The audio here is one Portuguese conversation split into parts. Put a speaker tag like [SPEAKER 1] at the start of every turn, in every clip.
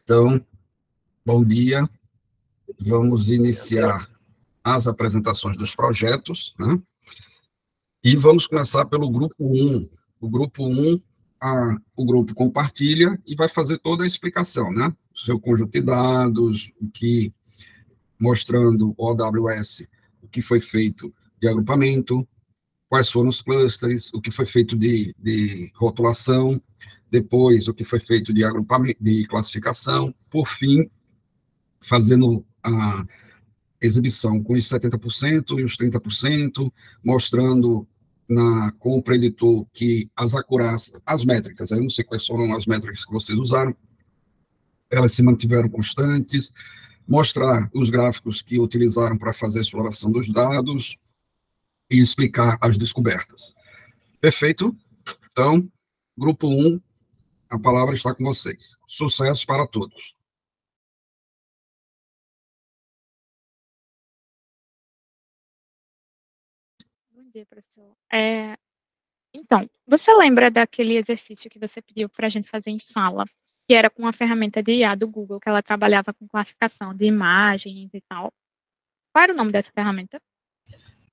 [SPEAKER 1] Então, bom dia. Vamos iniciar as apresentações dos projetos, né? E vamos começar pelo grupo 1. O grupo 1, o grupo compartilha e vai fazer toda a explicação, né? O seu conjunto de dados, mostrando o OWS, o que foi feito de agrupamento, quais foram os clusters, o que foi feito de rotulação, depois o que foi feito de agrupamento, de classificação, por fim, fazendo a exibição com os 70% e os 30%, mostrando com o preditor que as acurácias, as métricas, eu não sei quais foram as métricas que vocês usaram, elas se mantiveram constantes, mostrar os gráficos que utilizaram para fazer a exploração dos dados e explicar as descobertas. Perfeito? Então, grupo 1, a palavra está com vocês. Sucesso para todos.
[SPEAKER 2] Bom dia, professor. Então, você lembra daquele exercício que você pediu para a gente fazer em sala, que era com a ferramenta de IA do Google, que ela trabalhava com classificação de imagens e tal? Qual era o nome dessa ferramenta?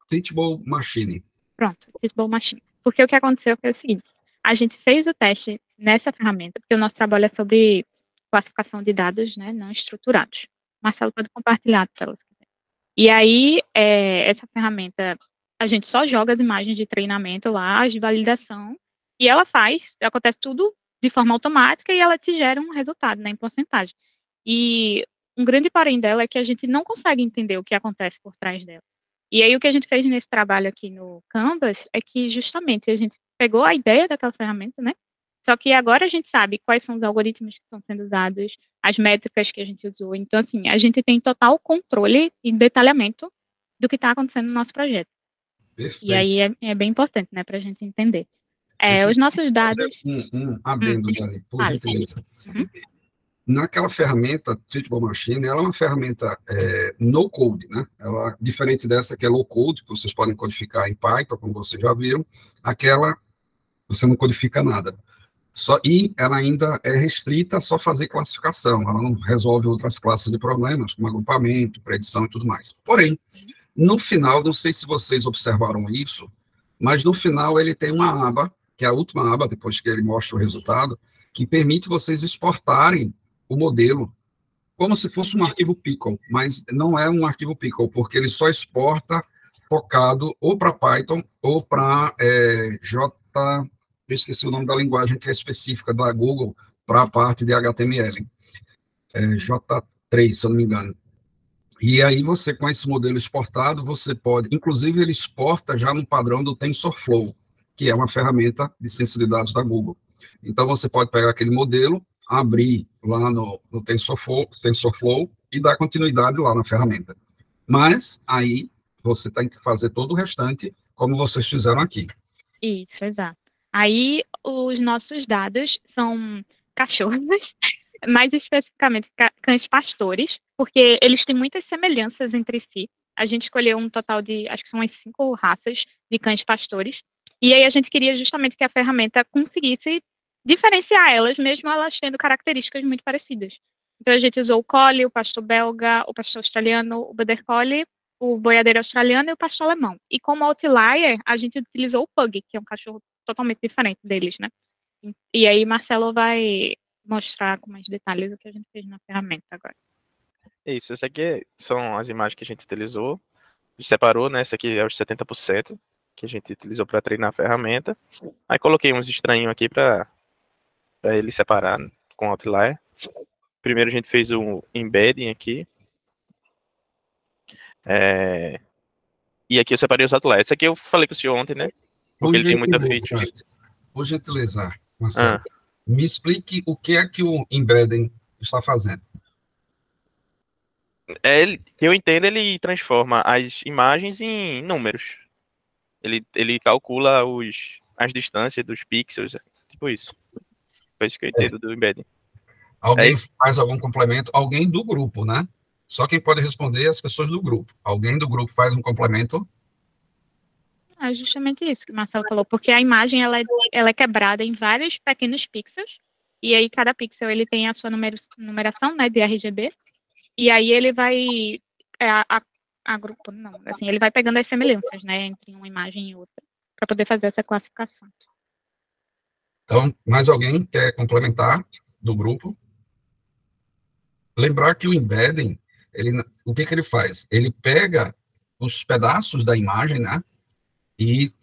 [SPEAKER 1] Teachable Machine.
[SPEAKER 2] Pronto, Teachable Machine. Porque o que aconteceu foi o seguinte, a gente fez o teste nessa ferramenta, porque o nosso trabalho é sobre classificação de dados, né, não estruturados. Marcelo pode compartilhar a tela se quiser. E aí, essa ferramenta, a gente só joga as imagens de treinamento lá, as de validação, e ela acontece tudo de forma automática e ela te gera um resultado, né, em porcentagem. E um grande porém dela é que a gente não consegue entender o que acontece por trás dela. E aí o que a gente fez nesse trabalho aqui no Canvas é que justamente a gente pegou a ideia daquela ferramenta, né? Só que agora a gente sabe quais são os algoritmos que estão sendo usados, as métricas que a gente usou. Então, assim, a gente tem total controle e detalhamento do que está acontecendo no nosso projeto.
[SPEAKER 1] Perfeito.
[SPEAKER 2] E aí é bem importante, né, para a gente entender.
[SPEAKER 1] Os
[SPEAKER 2] nossos dados...
[SPEAKER 1] Um adendo, Dani, por gentileza.
[SPEAKER 2] Uhum.
[SPEAKER 1] Naquela ferramenta, Teachable Machine, ela é uma ferramenta no-code, né? Ela, diferente dessa que é low-code, que vocês podem codificar em Python, como vocês já viram, aquela você não codifica nada. E ela ainda é restrita a só fazer classificação, ela não resolve outras classes de problemas, como agrupamento, predição e tudo mais. Porém, no final, não sei se vocês observaram isso, mas no final ele tem uma aba, que é a última aba, depois que ele mostra o resultado, que permite vocês exportarem o modelo como se fosse um arquivo Pickle, mas não é um arquivo Pickle, porque ele só exporta focado ou para Python ou para eu esqueci o nome da linguagem que é específica da Google para a parte de HTML, J3, se eu não me engano. E aí você, com esse modelo exportado, você pode, inclusive ele exporta já no padrão do TensorFlow, que é uma ferramenta de ciência de dados da Google. Então você pode pegar aquele modelo, abrir lá no TensorFlow e dar continuidade lá na ferramenta. Mas aí você tem que fazer todo o restante como vocês fizeram aqui.
[SPEAKER 2] Isso, exato. Aí os nossos dados são cachorros, mais especificamente cães pastores, porque eles têm muitas semelhanças entre si. A gente escolheu um total de, acho que são umas 5 raças de cães pastores, e aí a gente queria justamente que a ferramenta conseguisse diferenciar elas, mesmo elas tendo características muito parecidas. Então a gente usou o Collie, o pastor belga, o pastor australiano, o Border Collie, o boiadeiro australiano e o pastor alemão. E como outlier, a gente utilizou o Pug, que é um cachorro totalmente diferente deles, né? E aí Marcelo vai mostrar com mais detalhes o que a gente fez na ferramenta agora.
[SPEAKER 3] Isso, essa aqui são as imagens que a gente utilizou. A gente separou, né? Essa aqui é os 70% que a gente utilizou para treinar a ferramenta. Aí coloquei uns estranhos aqui para ele separar com o outlier. Primeiro a gente fez um embedding aqui. E aqui eu separei os outliers. Esse aqui eu falei com o senhor ontem, né? Porque ele tem muita feature.
[SPEAKER 1] Por gentileza, Marcelo, me explique o que é que o embedding está fazendo.
[SPEAKER 3] Que eu entendo, ele transforma as imagens em números. Ele calcula as distâncias dos pixels, tipo isso. Foi isso que eu entendo do embedding.
[SPEAKER 1] Alguém faz algum complemento? Alguém do grupo, né? Só quem pode responder é as pessoas do grupo. Alguém do grupo faz um complemento?
[SPEAKER 2] É justamente isso que o Marcelo falou, porque a imagem ela é quebrada em vários pequenos pixels, e aí cada pixel ele tem a sua numeração, né, de RGB, e aí ele vai agrupando, não, assim, ele vai pegando as semelhanças, né, entre uma imagem e outra, para poder fazer essa classificação.
[SPEAKER 1] Então, mais alguém quer complementar do grupo? Lembrar que o embedding, o que ele faz? Ele pega os pedaços da imagem, né, e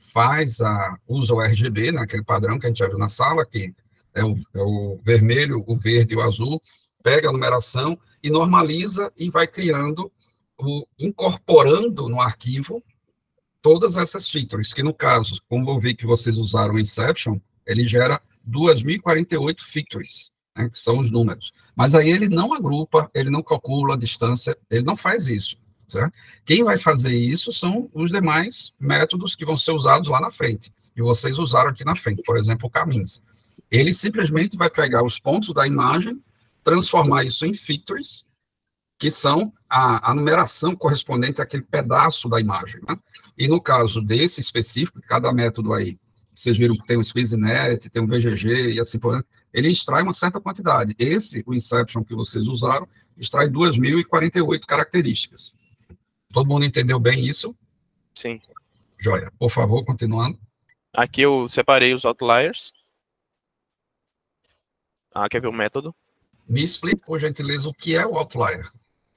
[SPEAKER 1] usa o RGB, né, aquele padrão que a gente já viu na sala, que é o vermelho, o verde e o azul, pega a numeração e normaliza e vai criando, incorporando no arquivo todas essas features, que no caso, como eu vi que vocês usaram o Inception, ele gera 2.048 features, né, que são os números. Mas aí ele não agrupa, ele não calcula a distância, ele não faz isso. Certo? Quem vai fazer isso são os demais métodos que vão ser usados lá na frente, e vocês usaram aqui na frente, por exemplo, o Caminhos. Ele simplesmente vai pegar os pontos da imagem, transformar isso em features, que são a numeração correspondente àquele pedaço da imagem, né? E no caso desse específico, cada método aí, vocês viram que tem o SqueezeNet, tem o VGG e assim por diante, ele extrai uma certa quantidade. O Inception que vocês usaram, extrai 2.048 características. Todo mundo entendeu bem isso?
[SPEAKER 3] Sim.
[SPEAKER 1] Joia. Por favor, continuando.
[SPEAKER 3] Aqui eu separei os outliers. Quer ver o método?
[SPEAKER 1] Me explique, por gentileza, o que é o outlier.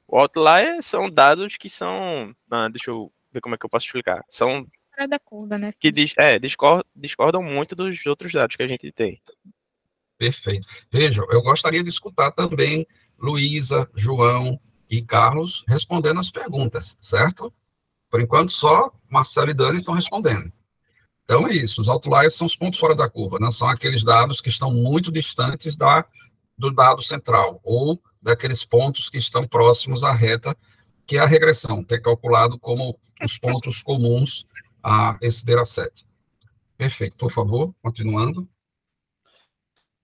[SPEAKER 3] O outlier são dados que são... deixa eu ver como é que eu posso explicar. São...
[SPEAKER 2] Fora da curva, né?
[SPEAKER 3] Que discordam muito dos outros dados que a gente tem.
[SPEAKER 1] Perfeito. Vejam, eu gostaria de escutar também Luísa, João e Carlos respondendo as perguntas, certo? Por enquanto, só Marcelo e Dani estão respondendo. Então, é isso. Os outliers são os pontos fora da curva, né? São aqueles dados que estão muito distantes do dado central, ou daqueles pontos que estão próximos à reta, que é a regressão, que é calculado como os pontos comuns a esse dataset. Perfeito. Por favor, continuando.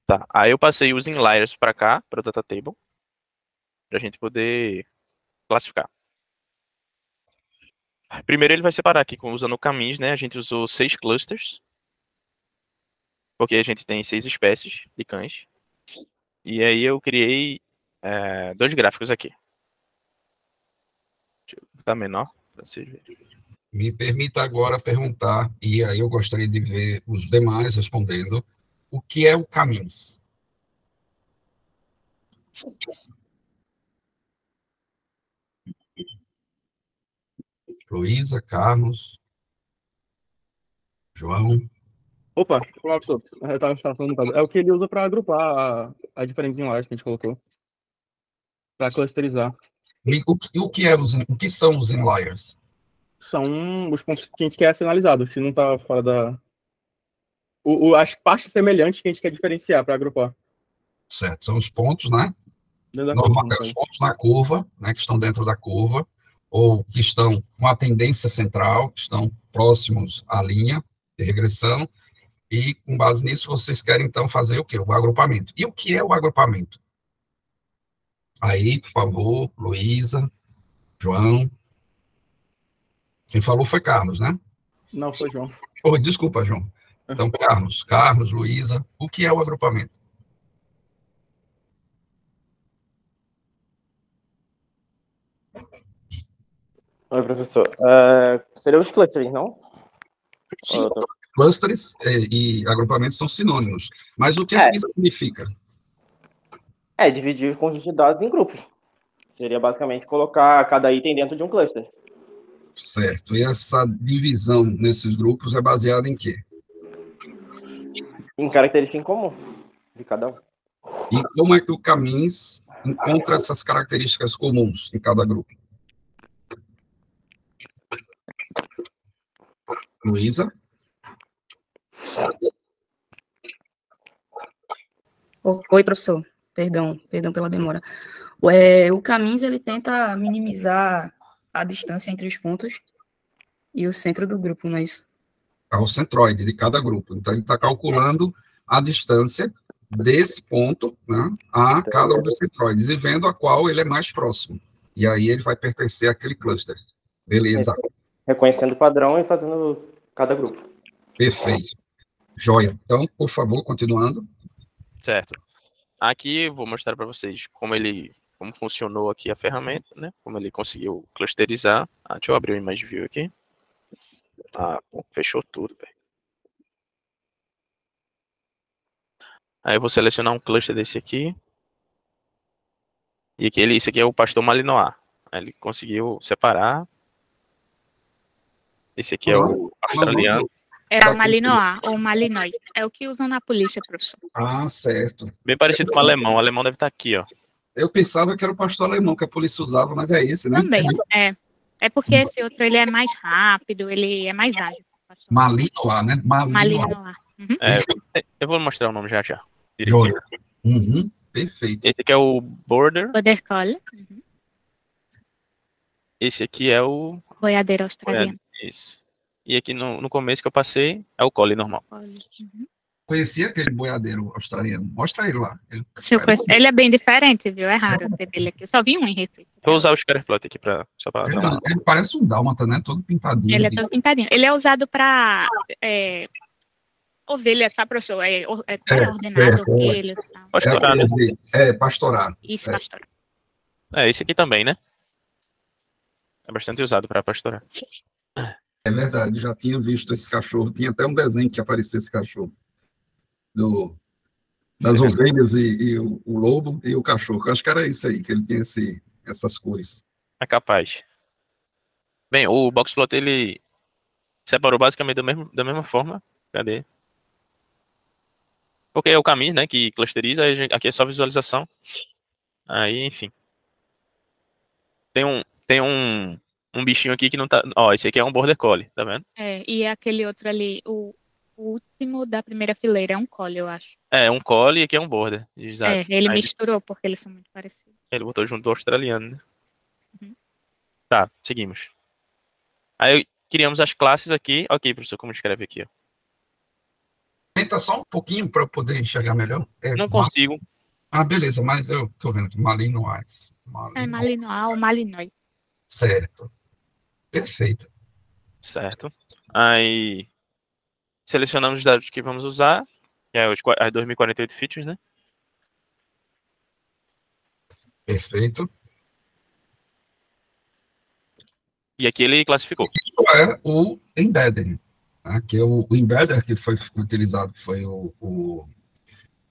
[SPEAKER 3] Tá. Aí eu passei os inliers para cá, para o data table, para a gente poder classificar. Primeiro ele vai separar aqui usando o Caminhos, né? A gente usou 6 clusters, porque a gente tem 6 espécies de cães. E aí eu criei 2 gráficos aqui. Deixa eu botar menor para vocês verem.
[SPEAKER 1] Me permita agora perguntar, e aí eu gostaria de ver os demais respondendo, o que é o Caminhos? Luísa, Carlos, João.
[SPEAKER 4] Opa, professor, eu estava falando, é o que ele usa para agrupar a diferentes imagens que a gente colocou, para clusterizar.
[SPEAKER 1] O que são os inliers?
[SPEAKER 4] São os pontos que a gente quer ser analisados, que não está fora da... as partes semelhantes que a gente quer diferenciar para agrupar.
[SPEAKER 1] Certo, são os pontos, né? Os pontos na curva, né, que estão dentro da curva, ou que estão com a tendência central, que estão próximos à linha de regressão, e com base nisso vocês querem então fazer o quê? O agrupamento. E o que é o agrupamento? Aí, por favor, Luísa, João. Quem falou foi Carlos, né?
[SPEAKER 4] Não, foi João.
[SPEAKER 1] Oh, desculpa, João. Então, Carlos, Luísa, o que é o agrupamento?
[SPEAKER 5] Oi, professor. Seria os clusters, não?
[SPEAKER 1] Sim, clusters e agrupamentos são sinônimos. Mas o que isso significa?
[SPEAKER 5] Dividir o conjunto de dados em grupos. Seria basicamente colocar cada item dentro de um cluster.
[SPEAKER 1] Certo. E essa divisão nesses grupos é baseada em quê?
[SPEAKER 5] Em característica em comum de cada um.
[SPEAKER 1] E como é que o Caminhos encontra essas características comuns em cada grupo? Luísa?
[SPEAKER 6] Oi, professor. Perdão pela demora. O Caminhos, ele tenta minimizar a distância entre os pontos e o centro do grupo, não é isso?
[SPEAKER 1] O centroide de cada grupo. Então, ele está calculando a distância desse ponto, né, a cada um dos centroides, e vendo a qual ele é mais próximo. E aí ele vai pertencer àquele cluster. Beleza.
[SPEAKER 5] Reconhecendo o padrão e fazendo cada grupo.
[SPEAKER 1] Perfeito. Joia. Então, por favor, continuando.
[SPEAKER 3] Certo. Aqui eu vou mostrar para vocês como funcionou aqui a ferramenta, né? Como ele conseguiu clusterizar. Deixa eu abrir o Image View aqui. Pô, fechou tudo, velho. Aí eu vou selecionar um cluster desse aqui. E esse aqui é o pastor Malinois. Aí ele conseguiu separar. Esse aqui é o australiano.
[SPEAKER 2] É o Malinois ou Malinois. É o que usam na polícia, professor.
[SPEAKER 1] Certo.
[SPEAKER 3] Bem parecido com o alemão. O alemão deve estar aqui, ó.
[SPEAKER 1] Eu pensava que era o pastor alemão que a polícia usava, mas é esse, né?
[SPEAKER 2] Também, É porque esse outro, ele é mais rápido, ele é mais ágil.
[SPEAKER 1] Malinois, né?
[SPEAKER 2] Malinois.
[SPEAKER 3] Eu vou mostrar o nome já.
[SPEAKER 1] Joia. Perfeito.
[SPEAKER 3] Esse aqui é o Border.
[SPEAKER 2] Border Collie.
[SPEAKER 3] Esse aqui é o
[SPEAKER 2] Boiadeiro australiano.
[SPEAKER 3] Isso. E aqui no começo que eu passei é o Collie normal.
[SPEAKER 1] Conheci aquele boiadeiro australiano. Mostra ele lá.
[SPEAKER 2] Ele é bem diferente, viu? É raro ter dele aqui. Eu só vi um em Recife.
[SPEAKER 3] Vou usar o Scatterplot aqui só para
[SPEAKER 1] ele parece um dálmata, né? Todo pintadinho.
[SPEAKER 2] Ele é todo pintadinho. Ele é usado para ovelha, sabe, professor? Ordenado ovelha.
[SPEAKER 3] Pastorar, né?
[SPEAKER 1] Pastorar.
[SPEAKER 2] Isso, pastorar.
[SPEAKER 3] Esse aqui também, né? É bastante usado para pastorar.
[SPEAKER 1] É verdade, já tinha visto esse cachorro. Tinha até um desenho que aparecia esse cachorro. Das ovelhas e o lobo e o cachorro. Eu acho que era isso aí, que ele tinha essas cores.
[SPEAKER 3] É capaz. Bem, o Boxplot, ele separou basicamente da mesma forma. Cadê? Porque é o caminho, né, que clusteriza. Aqui é só visualização. Aí, enfim. Tem um bichinho aqui que não tá... esse aqui é um Border Collie, tá vendo?
[SPEAKER 2] E aquele outro ali, o último da primeira fileira é um Collie, eu acho.
[SPEAKER 3] Um Collie e aqui é um Border. Exato.
[SPEAKER 2] Ele misturou, porque eles são muito parecidos.
[SPEAKER 3] Ele botou junto do australiano, né? Tá, seguimos. Aí criamos as classes aqui. Ok, professor, como escreve aqui, ó?
[SPEAKER 1] Aumenta só um pouquinho para eu poder enxergar melhor.
[SPEAKER 3] Não consigo.
[SPEAKER 1] Beleza, mas eu tô vendo aqui. Malinois.
[SPEAKER 2] Malinois ou Malinois.
[SPEAKER 1] Certo. Perfeito.
[SPEAKER 3] Certo. Aí selecionamos os dados que vamos usar, que é as 2048 features, né?
[SPEAKER 1] Perfeito.
[SPEAKER 3] E aqui ele classificou.
[SPEAKER 1] Isso é o embedding, né? Que o embedder que foi utilizado foi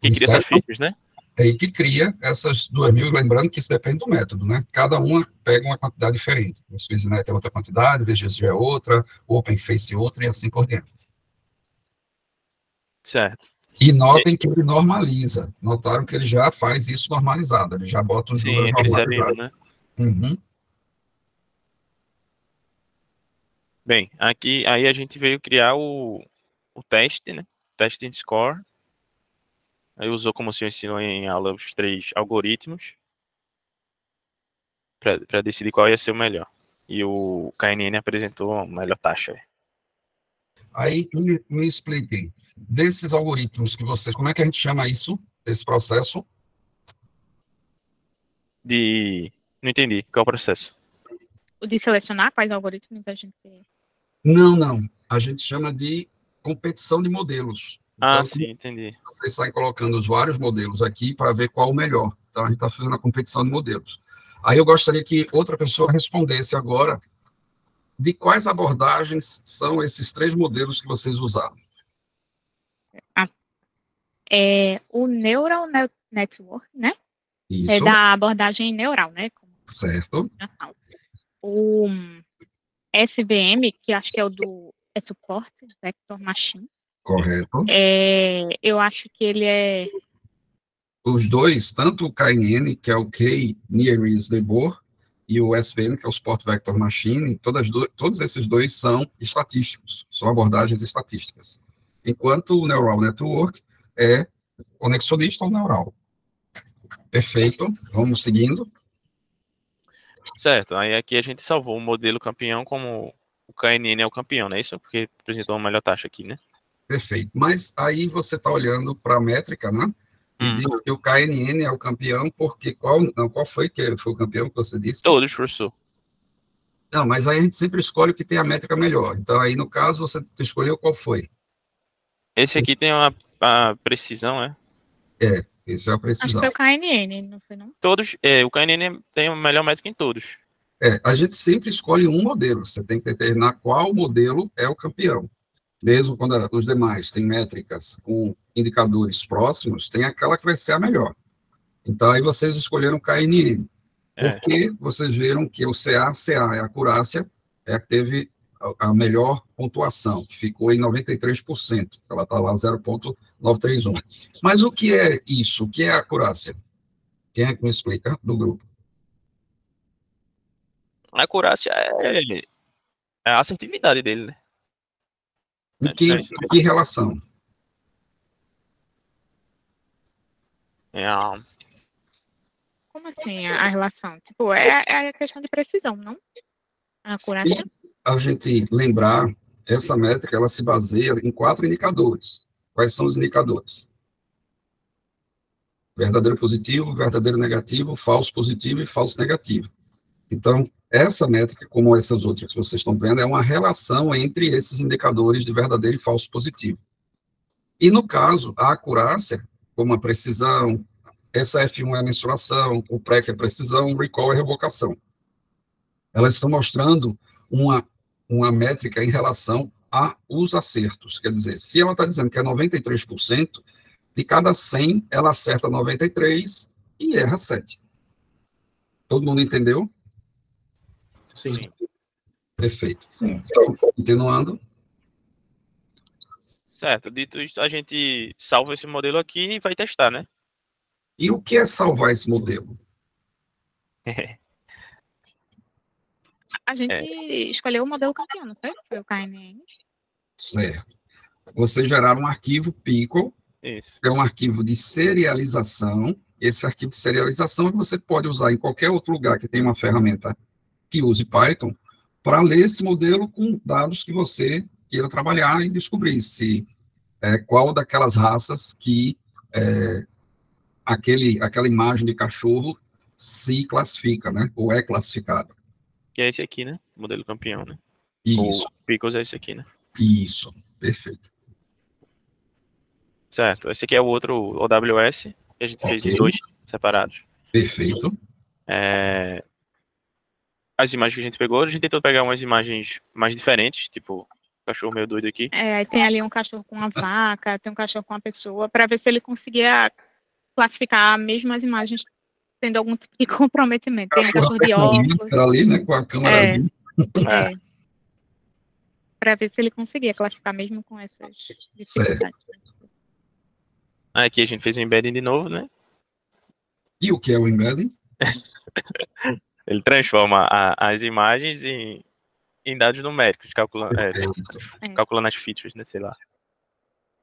[SPEAKER 3] que cria essas features, né?
[SPEAKER 1] Que cria essas 2.000, lembrando que isso depende do método, né? Cada uma pega uma quantidade diferente. O SqueezeNet é outra quantidade, o VGSG é outra, o OpenFace outra e assim por diante.
[SPEAKER 3] Certo.
[SPEAKER 1] E notem que ele normaliza. Notaram que ele já faz isso normalizado. Ele já bota os números normalizados.
[SPEAKER 3] Né?
[SPEAKER 1] Uhum.
[SPEAKER 3] Bem, aí a gente veio criar o teste, né? Testing score. Aí usou, como o senhor ensinou em aula, os 3 algoritmos para decidir qual ia ser o melhor. E o KNN apresentou a melhor taxa.
[SPEAKER 1] Aí, me expliquem. Desses algoritmos que vocês... Como é que a gente chama isso? Esse processo?
[SPEAKER 3] Não entendi. Qual é o processo?
[SPEAKER 2] O de selecionar quais algoritmos a gente...
[SPEAKER 1] Não. A gente chama de competição de modelos. Então,
[SPEAKER 3] sim, entendi.
[SPEAKER 1] Vocês saem colocando os vários modelos aqui para ver qual o melhor. Então, a gente está fazendo a competição de modelos. Aí eu gostaria que outra pessoa respondesse agora de quais abordagens são esses 3 modelos que vocês usaram.
[SPEAKER 2] O Neural Network, né?
[SPEAKER 1] Isso.
[SPEAKER 2] É da abordagem neural, né?
[SPEAKER 1] Certo.
[SPEAKER 2] O SVM, que acho que é o do Support Vector Machine.
[SPEAKER 1] Correto.
[SPEAKER 2] Eu acho que ele é...
[SPEAKER 1] Os dois, tanto o KNN, que é o K-Nearest Neighbor, e o SVM, que é o Support Vector Machine, todos esses dois são estatísticos, são abordagens estatísticas. Enquanto o Neural Network é conexionista ou neural. Perfeito, vamos seguindo.
[SPEAKER 3] Certo, aí aqui a gente salvou o modelo campeão como o KNN é o campeão, não é isso? Porque apresentou uma melhor taxa aqui, né?
[SPEAKER 1] Perfeito, mas aí você está olhando para a métrica, né? E diz que o KNN é o campeão, porque qual foi que foi o campeão que você disse?
[SPEAKER 3] Todos, professor.
[SPEAKER 1] Não, mas aí a gente sempre escolhe o que tem a métrica melhor. Então aí, no caso, você escolheu qual foi?
[SPEAKER 3] Esse aqui tem a precisão, é?
[SPEAKER 1] Esse é a
[SPEAKER 2] Acho que
[SPEAKER 1] precisão.
[SPEAKER 2] foi o KNN, não foi não?
[SPEAKER 3] Todos, o KNN tem o melhor métrica em todos.
[SPEAKER 1] A gente sempre escolhe um modelo, você tem que determinar qual modelo é o campeão. Mesmo quando os demais têm métricas com indicadores próximos, tem aquela que vai ser a melhor. Então, aí vocês escolheram o KNN, porque vocês viram que o CA é a acurácia, é a que teve a melhor pontuação, que ficou em 93%, ela está lá 0,931. Mas o que é isso? O que é a acurácia? Quem é que me explica do grupo?
[SPEAKER 3] A acurácia é a assertividade dele, né?
[SPEAKER 1] Em que relação?
[SPEAKER 2] Como assim a relação? Tipo, é a questão de precisão, não? A acurácia?
[SPEAKER 1] Se a gente lembrar, essa métrica ela se baseia em 4 indicadores. Quais são os indicadores? Verdadeiro positivo, verdadeiro negativo, falso positivo e falso negativo. Então, essa métrica, como essas outras que vocês estão vendo, é uma relação entre esses indicadores de verdadeiro e falso positivo. E, no caso, a acurácia, como a precisão, essa F1 é a mensuração, o PREC é precisão, o recall é revocação. Elas estão mostrando uma métrica em relação aos acertos. Quer dizer, se ela está dizendo que é 93%, de cada 100, ela acerta 93 e erra 7. Todo mundo entendeu?
[SPEAKER 4] Sim.
[SPEAKER 1] Perfeito. Então, continuando.
[SPEAKER 3] Certo, dito isso, a gente salva esse modelo aqui e vai testar, né?
[SPEAKER 1] E o que é salvar esse modelo?
[SPEAKER 2] A gente escolheu o modelo campeão, não foi? Foi o KNN.
[SPEAKER 1] Certo. Vocês geraram um arquivo Pickle,
[SPEAKER 3] Isso.
[SPEAKER 1] é um arquivo de serialização. Esse arquivo de serialização você pode usar em qualquer outro lugar que tenha uma ferramenta que use Python para ler esse modelo com dados que você queira trabalhar e descobrir se qual daquelas raças que aquela imagem de cachorro se classifica, né? Ou é classificado.
[SPEAKER 3] Que é esse aqui, né? Modelo campeão, né?
[SPEAKER 1] Isso.
[SPEAKER 3] O Pickles é esse aqui, né?
[SPEAKER 1] Isso, perfeito.
[SPEAKER 3] Certo, esse aqui é o outro OWS, que a gente fez em 2 separados.
[SPEAKER 1] Perfeito.
[SPEAKER 3] As imagens que a gente pegou, a gente tentou pegar umas imagens mais diferentes, tipo, cachorro meio doido aqui.
[SPEAKER 2] Aí tem ali um cachorro com uma vaca, tem um cachorro com uma pessoa, para ver se ele conseguia classificar mesmo as imagens tendo algum tipo de comprometimento. Tem um cachorro de óculos.
[SPEAKER 1] Ali, né, com a câmera.
[SPEAKER 2] Para ver se ele conseguia classificar mesmo com essas dificuldades.
[SPEAKER 3] Aqui a gente fez um embedding de novo, né?
[SPEAKER 1] E o que é o embedding?
[SPEAKER 3] Ele transforma as imagens em dados numéricos, calculando as features, né? Sei lá.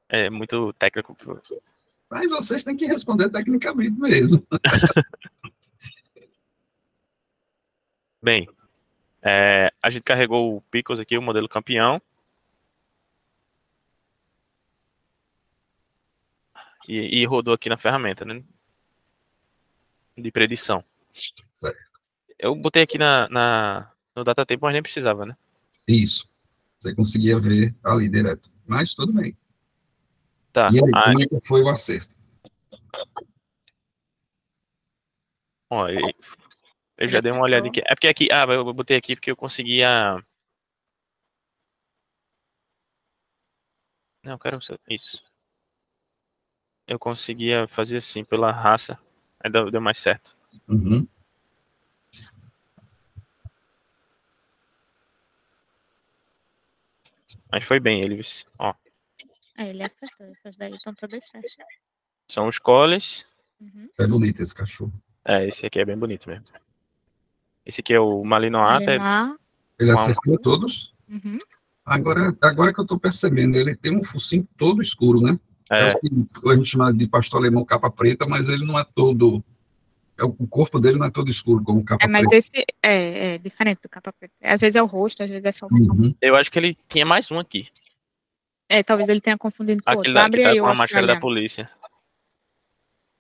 [SPEAKER 3] É muito técnico.
[SPEAKER 1] Mas vocês têm que responder tecnicamente mesmo.
[SPEAKER 3] Bem, a gente carregou o Pickles aqui, o modelo campeão. E rodou aqui na ferramenta, né? De predição.
[SPEAKER 1] Certo.
[SPEAKER 3] Eu botei aqui no datatempo, mas nem precisava, né?
[SPEAKER 1] Isso. Você conseguia ver ali direto. Mas tudo bem.
[SPEAKER 3] Tá.
[SPEAKER 1] E aí, como é que foi o acerto?
[SPEAKER 3] Ó, eu já dei uma olhada aqui. É porque aqui... eu botei aqui porque eu conseguia... Não, eu quero isso. Eu conseguia fazer assim, pela raça. Aí deu mais certo.
[SPEAKER 1] Uhum.
[SPEAKER 3] Mas foi bem, Elvis. Ó.
[SPEAKER 2] Ele acertou. Essas daí estão todas certas.
[SPEAKER 3] São os collies.
[SPEAKER 2] Uhum.
[SPEAKER 1] É bonito esse cachorro.
[SPEAKER 3] Esse aqui é bem bonito mesmo. Esse aqui é o Malinois.
[SPEAKER 1] Ele acertou todos?
[SPEAKER 2] Uhum.
[SPEAKER 1] Agora que eu tô percebendo, ele tem um focinho todo escuro, né? É o que a gente chama de pastor alemão capa preta, mas ele não é todo... O corpo dele não é todo escuro como capa preta.
[SPEAKER 2] Mas esse é diferente do capa preta. Às vezes é o rosto, às vezes é só o som.
[SPEAKER 1] Uhum.
[SPEAKER 3] Eu acho que ele tinha mais um aqui.
[SPEAKER 2] Talvez ele tenha confundido com o outro.
[SPEAKER 3] Abre aí com a máscara da polícia.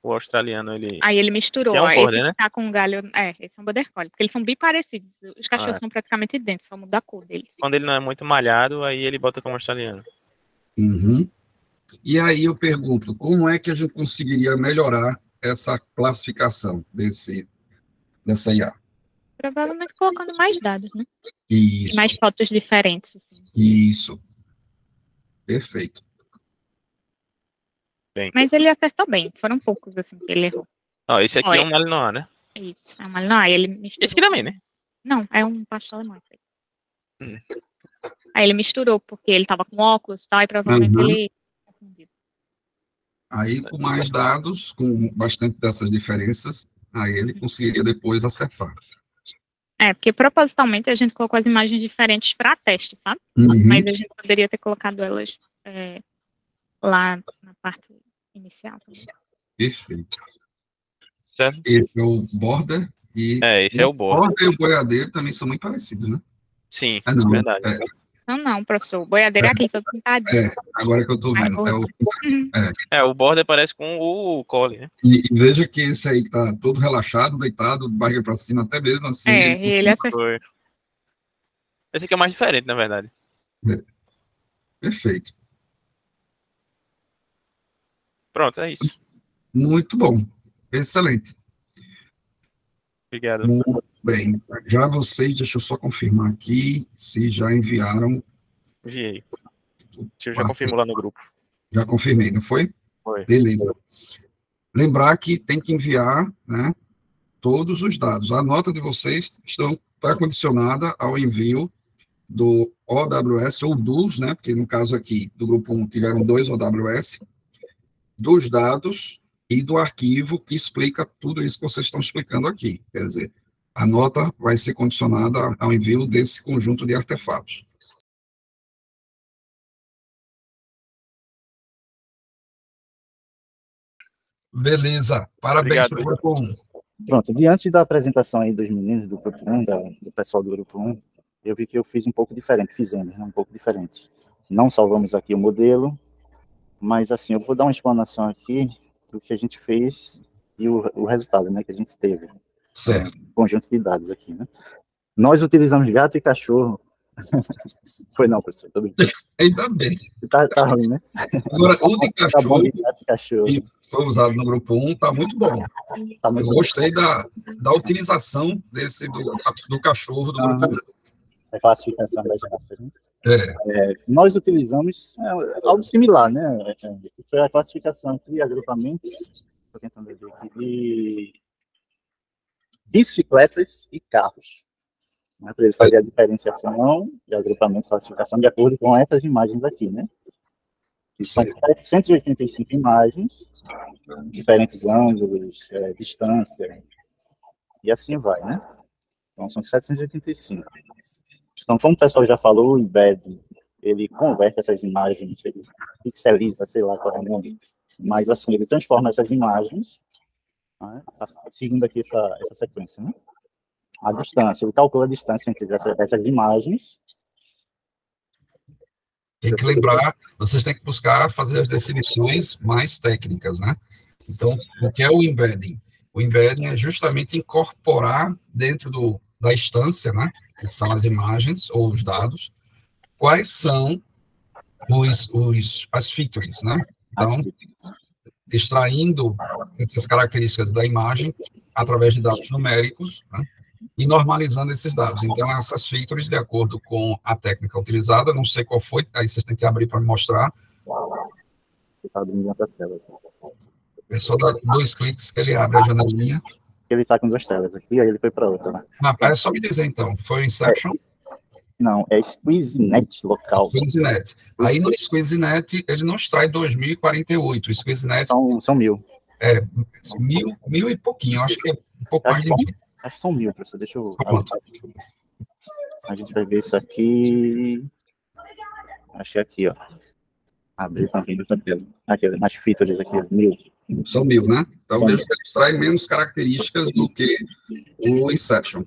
[SPEAKER 3] O australiano, ele...
[SPEAKER 2] Aí ele misturou.
[SPEAKER 3] É um border,
[SPEAKER 2] esse
[SPEAKER 3] né?
[SPEAKER 2] que tá com um galho... esse é um border collie. Porque eles são bem parecidos. Os cachorros são praticamente idênticos, só muda a cor deles.
[SPEAKER 3] Quando ele não é muito malhado, aí ele bota como australiano.
[SPEAKER 1] Uhum. E aí eu pergunto, como é que a gente conseguiria melhorar essa classificação dessa IA?
[SPEAKER 2] Provavelmente colocando mais dados, né? E
[SPEAKER 1] Isso,
[SPEAKER 2] mais fotos diferentes, assim.
[SPEAKER 1] isso. Perfeito.
[SPEAKER 3] Bem.
[SPEAKER 2] Mas ele acertou bem, foram poucos, assim, que ele errou.
[SPEAKER 3] Ó, esse aqui é
[SPEAKER 2] Olha.
[SPEAKER 3] um Malinois, né?
[SPEAKER 2] Isso, é uma não, ele misturou.
[SPEAKER 3] Esse aqui também, né?
[SPEAKER 2] Não, é um pastor alemão.
[SPEAKER 3] Hum.
[SPEAKER 2] Aí ele misturou, porque ele tava com óculos e tal, e provavelmente
[SPEAKER 1] Uhum.
[SPEAKER 2] ele confundiu.
[SPEAKER 1] Aí, com mais dados, com bastante dessas diferenças, aí ele conseguiria depois acertar.
[SPEAKER 2] É, porque propositalmente a gente colocou as imagens diferentes para teste, sabe?
[SPEAKER 1] Uhum.
[SPEAKER 2] Mas a gente poderia ter colocado elas lá na parte inicial também.
[SPEAKER 1] Perfeito.
[SPEAKER 3] Certo?
[SPEAKER 1] Esse é o border e
[SPEAKER 3] Esse é o border.
[SPEAKER 1] border e o boiadeiro também são muito parecidos, né?
[SPEAKER 3] Sim,
[SPEAKER 1] Ah, não,
[SPEAKER 3] verdade.
[SPEAKER 2] Não, professor, o boiadeiro é aqui, todo pintadinho.
[SPEAKER 1] Agora que eu tô vendo.
[SPEAKER 3] O border parece com o Collie, né?
[SPEAKER 1] E veja que esse aí que tá todo relaxado, deitado, barriga para cima, até mesmo assim.
[SPEAKER 2] E ele acertou.
[SPEAKER 3] Foi. Esse aqui é o mais diferente, na verdade.
[SPEAKER 1] Perfeito.
[SPEAKER 3] Pronto, é isso.
[SPEAKER 1] Muito bom. Excelente.
[SPEAKER 3] Obrigado.
[SPEAKER 1] Muito bem. Já vocês, deixa eu só confirmar aqui se já enviaram.
[SPEAKER 3] Enviei. Eu já confirmo lá no grupo.
[SPEAKER 1] Já confirmei, não foi?
[SPEAKER 3] Foi.
[SPEAKER 1] Beleza. Lembrar que tem que enviar, né, todos os dados. A nota de vocês está condicionada ao envio do OWS ou dos, né, porque no caso aqui do grupo 1 tiveram 2 OWS, dos dados e do arquivo que explica tudo isso que vocês estão explicando aqui. Quer dizer, a nota vai ser condicionada ao envio desse conjunto de artefatos. Beleza. Parabéns para o grupo 1.
[SPEAKER 7] Pronto, diante da apresentação aí dos meninos do grupo 1, do pessoal do grupo 1, eu vi que eu fiz um pouco diferente, fizemos, né, um pouco diferente. Não salvamos aqui o modelo, mas assim, eu vou dar uma explanação aqui do que a gente fez e o resultado, né, que a gente teve.
[SPEAKER 1] Certo.
[SPEAKER 7] Conjunto de dados aqui, né. Nós utilizamos gato e cachorro. Foi não, professor, tudo bem.
[SPEAKER 1] Ainda bem.
[SPEAKER 7] Tá ruim, né?
[SPEAKER 1] Agora, o de cachorro,
[SPEAKER 7] tá bom, gato e cachorro.
[SPEAKER 1] que foi usado no grupo 1, está muito bom.
[SPEAKER 7] Tá muito
[SPEAKER 1] Eu gostei da utilização do cachorro do grupo 1.
[SPEAKER 7] A classificação das raças, né? Nós utilizamos algo similar, né? Foi a classificação entre agrupamentos, estou tentando ver aqui, de bicicletas e carros. Né? Para eles fazerem a diferenciação de agrupamento e classificação de acordo com essas imagens aqui, né? Que são 785 imagens, diferentes ângulos, distância, e assim vai, né? Então, são 785. Então, como o pessoal já falou, o embed, ele converte essas imagens, ele pixeliza, sei lá qual é o nome, mas assim, ele transforma essas imagens, né, seguindo aqui essa sequência, né? A distância, ele calcula a distância entre essas imagens.
[SPEAKER 1] Tem que lembrar, vocês têm que buscar fazer as definições mais técnicas, né? Então, o que é o embedding? O embedding é justamente incorporar dentro da instância, né? Que são as imagens ou os dados, quais são as features, né? Então, extraindo essas características da imagem através de dados numéricos, né? E normalizando esses dados. Então, essas features, de acordo com a técnica utilizada, não sei qual foi, aí vocês têm que abrir para me mostrar. É só dar 2 cliques que ele abre a janelinha.
[SPEAKER 7] Ele está com 2 telas aqui, aí ele foi para outra, né?
[SPEAKER 1] É só me dizer, então, foi o Inception?
[SPEAKER 7] Não, é SqueezeNet local.
[SPEAKER 1] SqueezeNet. Aí no SqueezeNet, ele não extrai 2048, o SqueezeNet...
[SPEAKER 7] São 1000.
[SPEAKER 1] Mil e pouquinho, acho que é um pouco mais de 1000.
[SPEAKER 7] Acho que são 1000, professor, deixa eu... A gente vai ver isso aqui... Acho que é aqui, ó. Abrir também do tampelo. Aqui, mais features aqui, 1000.
[SPEAKER 1] São 1000, né? Então, veja que ele extrai menos características do que o Inception.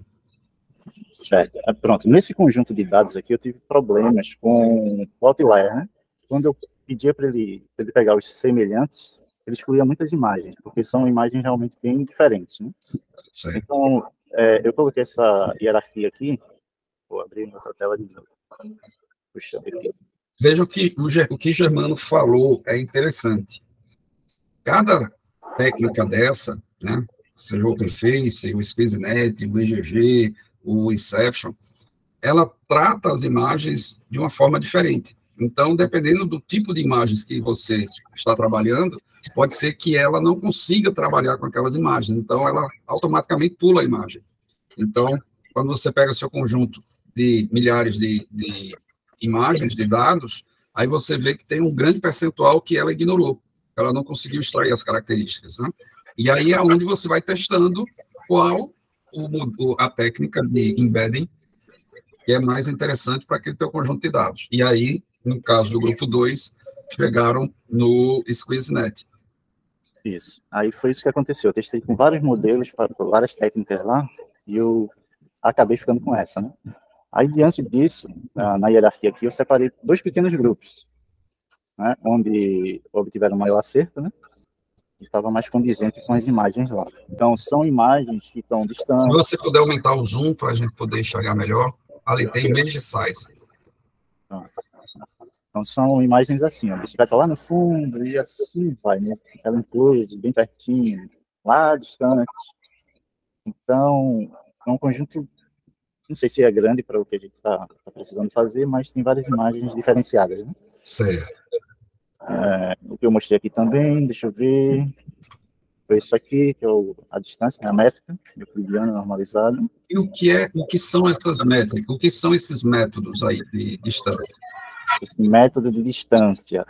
[SPEAKER 7] Certo. Pronto, nesse conjunto de dados aqui, eu tive problemas com o Outlier, né? Quando eu pedia para ele pegar os semelhantes, ele excluía muitas imagens, porque são imagens realmente bem diferentes, né?
[SPEAKER 1] Certo.
[SPEAKER 7] Então, eu coloquei essa hierarquia aqui, vou abrir outra tela de novo. Puxa, aqui.
[SPEAKER 1] Veja o que Germano falou é interessante. Cada técnica dessa, né, seja o OpenFace, o SqueezeNet, o EGG, o Inception, ela trata as imagens de uma forma diferente. Então, dependendo do tipo de imagens que você está trabalhando, pode ser que ela não consiga trabalhar com aquelas imagens. Então, ela automaticamente pula a imagem. Então, quando você pega seu conjunto de milhares de imagens, de dados, aí você vê que tem um grande percentual que ela ignorou. Ela não conseguiu extrair as características, né? E aí é onde você vai testando qual a técnica de embedding que é mais interessante para aquele teu conjunto de dados. E aí, no caso do grupo 2, chegaram no SqueezeNet.
[SPEAKER 7] Isso. Aí foi isso que aconteceu. Eu testei com vários modelos, com várias técnicas lá, e eu acabei ficando com essa, né? Aí, diante disso, na hierarquia aqui, eu separei 2 pequenos grupos, né? Onde obtiveram maior acerto, né? Estava mais condizente com as imagens lá. Então, são imagens que estão distantes.
[SPEAKER 1] Se você puder aumentar o zoom para a gente poder enxergar melhor, ali tem image size.
[SPEAKER 7] Então, são imagens assim, a bicicleta lá no fundo, e assim vai, né? Aquela close, bem pertinho, lá distante. Então, é um conjunto, não sei se é grande para o que a gente está precisando fazer, mas tem várias imagens diferenciadas, né?
[SPEAKER 1] Certo.
[SPEAKER 7] O que eu mostrei aqui também, deixa eu ver, foi isso aqui, que é a distância, né, a métrica, euclidiana normalizada.
[SPEAKER 1] E o que são essas métricas? O que são esses métodos aí de distância?
[SPEAKER 7] Esse método de distância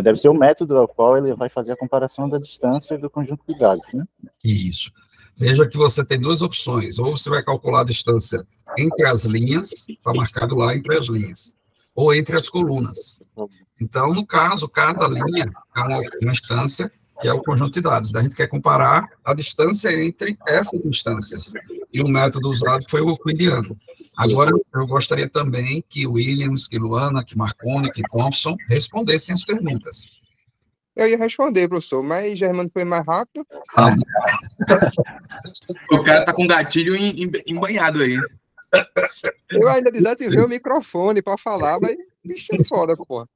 [SPEAKER 7] deve ser o método ao qual ele vai fazer a comparação da distância do conjunto de dados, né?
[SPEAKER 1] Isso. Veja que você tem 2 opções. Ou você vai calcular a distância entre as linhas, está marcado lá entre as linhas, ou entre as colunas. Então, no caso, cada linha é uma instância que é o conjunto de dados. A gente quer comparar a distância entre essas instâncias. E o método usado foi o euclidiano. Agora, eu gostaria também que Williams, que Luana, que Marconi, que Thompson respondessem as perguntas.
[SPEAKER 8] Eu ia responder, professor, mas Germano foi mais rápido.
[SPEAKER 9] O cara tá com gatilho embanhado aí.
[SPEAKER 8] Eu ainda desativei o microfone para falar, mas bicho é foda, pô.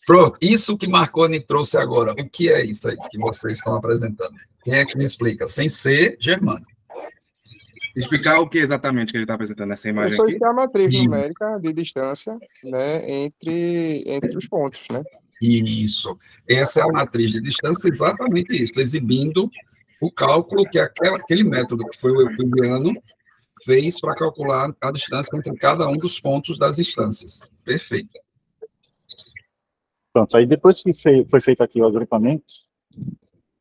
[SPEAKER 1] Pronto, isso que Marconi trouxe agora, o que é isso aí que vocês estão apresentando? Quem é que me explica? Sem ser Germano.
[SPEAKER 9] Explicar o que exatamente que ele está apresentando nessa imagem aqui?
[SPEAKER 8] Foi a matriz numérica de distância, né, entre os pontos, né?
[SPEAKER 1] Isso. Essa é a matriz de distância, exatamente isso, exibindo o cálculo que aquele método que foi o euclidiano fez para calcular a distância entre cada um dos pontos das instâncias. Perfeito.
[SPEAKER 7] Pronto, aí depois que foi feito aqui o agrupamento,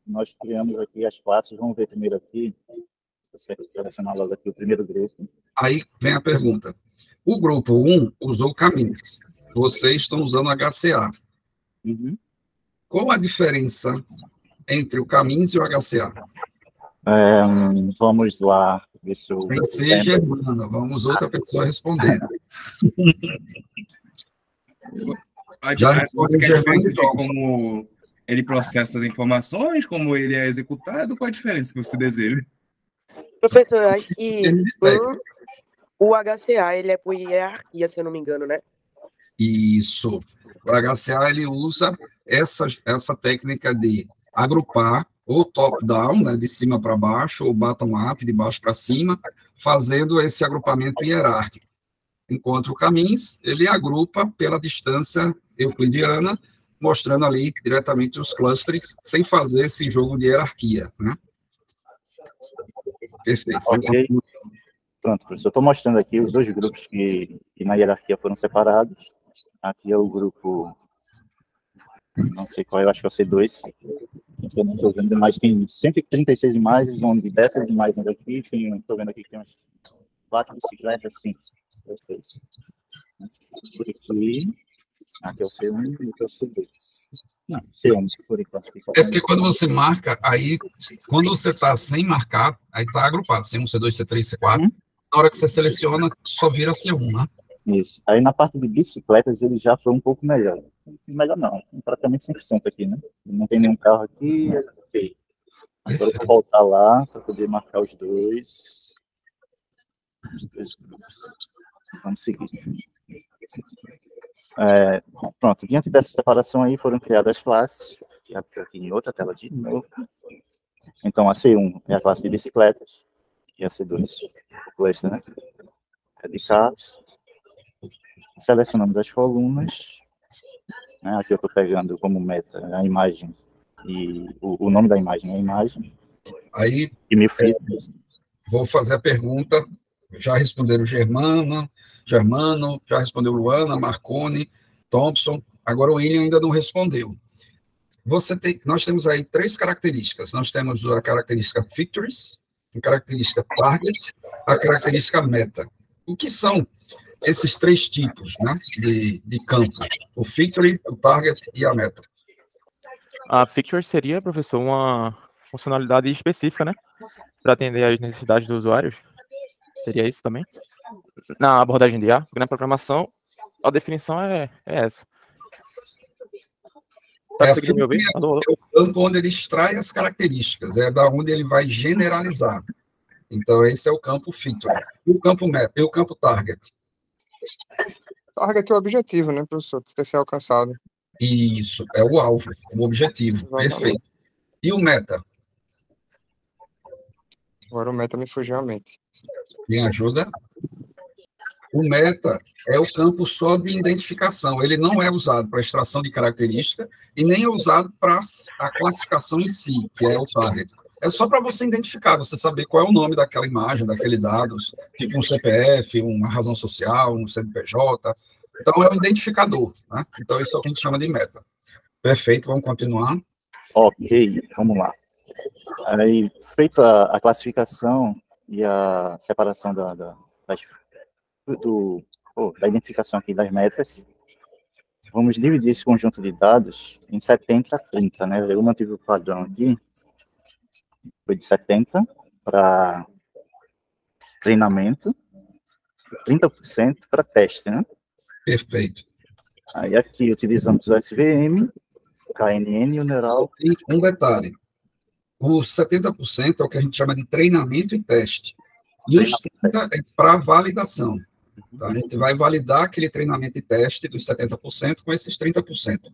[SPEAKER 7] nós criamos aqui as classes, vamos ver primeiro aqui, você selecionar logo aqui o primeiro grupo.
[SPEAKER 1] Aí vem a pergunta. O grupo 1 usou caminhos, vocês estão usando HCA.
[SPEAKER 7] Uhum.
[SPEAKER 1] Qual a diferença entre o caminhos e o HCA?
[SPEAKER 7] Vamos lá, ver se eu...
[SPEAKER 1] Sem ser Germano, vamos outra pessoa responder.
[SPEAKER 9] Você quer diferença de como ele processa as informações, como ele é executado? Qual a diferença que você deseja?
[SPEAKER 10] Professor, eu acho que o HCA ele é por hierarquia, se eu não me engano, né?
[SPEAKER 1] Isso. O HCA ele usa essa técnica de agrupar ou top-down, né, de cima para baixo, ou bottom-up, de baixo para cima, fazendo esse agrupamento hierárquico. Enquanto o caminhos, ele agrupa pela distância euclidiana, mostrando ali diretamente os clusters, sem fazer esse jogo de hierarquia, né? Perfeito.
[SPEAKER 7] Ok. Pronto, professor, eu estou mostrando aqui os 2 grupos que na hierarquia foram separados. Aqui é o grupo, não sei qual, eu acho que é o C2. Eu não estou vendo, mas tem 136 imagens, onde dessas imagens aqui, estou vendo aqui que tem umas 4 bicicletas, 5. Por aqui é o C1 e aqui é o C2. Não, C1, por enquanto.
[SPEAKER 1] É porque quando você marca, aí, quando você está sem marcar, aí está agrupado, C1, C2, C3, C4. Na hora que você seleciona, só vira C1, né?
[SPEAKER 7] Isso. Aí na parte de bicicletas, ele já foi um pouco melhor. Melhor não, praticamente 100% aqui, né? Não tem nenhum carro aqui, ok. Agora eu vou voltar lá para poder marcar os dois grupos. Vamos seguir. Pronto, diante dessa separação aí foram criadas classes, que aqui em outra tela de novo. Então, a C1 é a classe de bicicletas, e a C2 o cluster, né? É de carros. Selecionamos as colunas, né? Aqui eu estou pegando como meta a imagem, e o nome da imagem é a imagem.
[SPEAKER 1] Aí,
[SPEAKER 7] e meu filho.
[SPEAKER 1] Vou fazer a pergunta, já responderam Germano, já respondeu Luana, Marconi, Thompson, agora o William ainda não respondeu. Nós temos aí 3 características. Nós temos a característica Features, a característica Target, a característica Meta. O que são esses 3 tipos, né, de campo? O Feature, o Target e a Meta.
[SPEAKER 11] A Feature seria, professor, uma funcionalidade específica, né, para atender às necessidades dos usuários. Seria isso também? Na abordagem de IA, porque na programação, a definição é essa. Tá conseguindo me ouvir? Alô, alô?
[SPEAKER 1] É o campo onde ele extrai as características, é da onde ele vai generalizar. Então, esse é o campo feature. E o campo meta, e o campo target?
[SPEAKER 8] Target é o objetivo, né, professor? Que quer ser alcançado.
[SPEAKER 1] Isso, é o alvo, o objetivo.
[SPEAKER 8] Exatamente.
[SPEAKER 1] Perfeito. E o meta?
[SPEAKER 8] Agora o meta me fugiu à mente.
[SPEAKER 1] Me ajuda? O meta é o campo só de identificação. Ele não é usado para extração de característica e nem é usado para a classificação em si, que é o target. É só para você identificar, você saber qual é o nome daquela imagem, daquele dados, tipo um CPF, uma razão social, um CNPJ. Então, é um identificador, né? Então, isso é o que a gente chama de meta. Perfeito, vamos continuar.
[SPEAKER 7] Ok, vamos lá. Aí, feita a classificação e a separação da identificação aqui das metas, vamos dividir esse conjunto de dados em 70 a 30, né? Eu mantive o padrão aqui, foi de 70 para treinamento, 30% para teste, né?
[SPEAKER 1] Perfeito.
[SPEAKER 7] Aí aqui utilizamos o SVM, KNN e o Neural.
[SPEAKER 1] E um detalhe, os 70% é o que a gente chama de treinamento e teste, e os 30% é para validação. Tá? A gente vai validar aquele treinamento e teste dos 70% com esses 30%.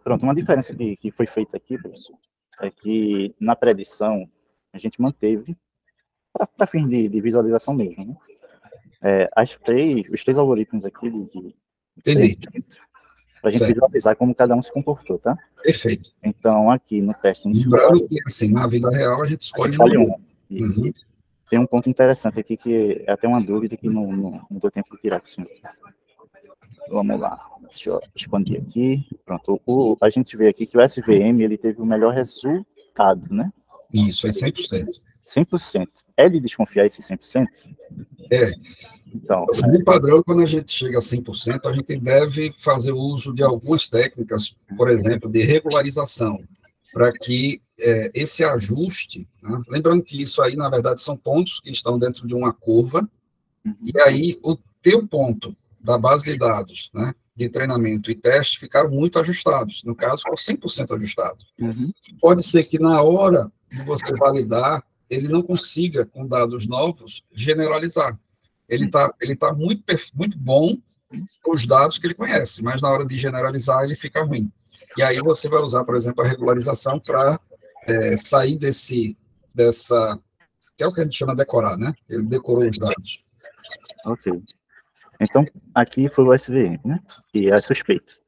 [SPEAKER 7] Pronto, uma diferença que foi feita aqui, professor, é que na predição a gente manteve, para fim de visualização mesmo, né? Os 3 algoritmos aqui para a gente visualizar como cada um se comportou, tá?
[SPEAKER 1] Perfeito.
[SPEAKER 7] Então, aqui no teste inicial...
[SPEAKER 1] Lembrando que, assim, na vida real, a gente escolhe um.
[SPEAKER 7] Uhum. Tem um ponto interessante aqui, que é até uma dúvida que não deu tempo de tirar aqui. Vamos lá. Deixa eu expandir aqui. Pronto. A gente vê aqui que o SVM, ele teve o melhor resultado, né?
[SPEAKER 1] Isso, é 100%.
[SPEAKER 7] 100%. É de desconfiar esse 100%?
[SPEAKER 1] É.
[SPEAKER 7] Então,
[SPEAKER 1] no padrão, quando a gente chega a 100%, a gente deve fazer uso de algumas técnicas, por exemplo, de regularização, para que esse ajuste, né? Lembrando que isso aí, na verdade, são pontos que estão dentro de uma curva, e aí o teu ponto da base de dados, né, de treinamento e teste ficaram muito ajustados, no caso, ficou 100% ajustado. Pode ser que na hora de você validar, ele não consiga, com dados novos, generalizar. Ele tá muito bom com os dados que ele conhece, mas na hora de generalizar, ele fica ruim. E aí você vai usar, por exemplo, a regularização para sair dessa... que é o que a gente chama de decorar, né? Ele decorou os dados.
[SPEAKER 7] Ok. Então, aqui foi o SVM, né? E é suspeito.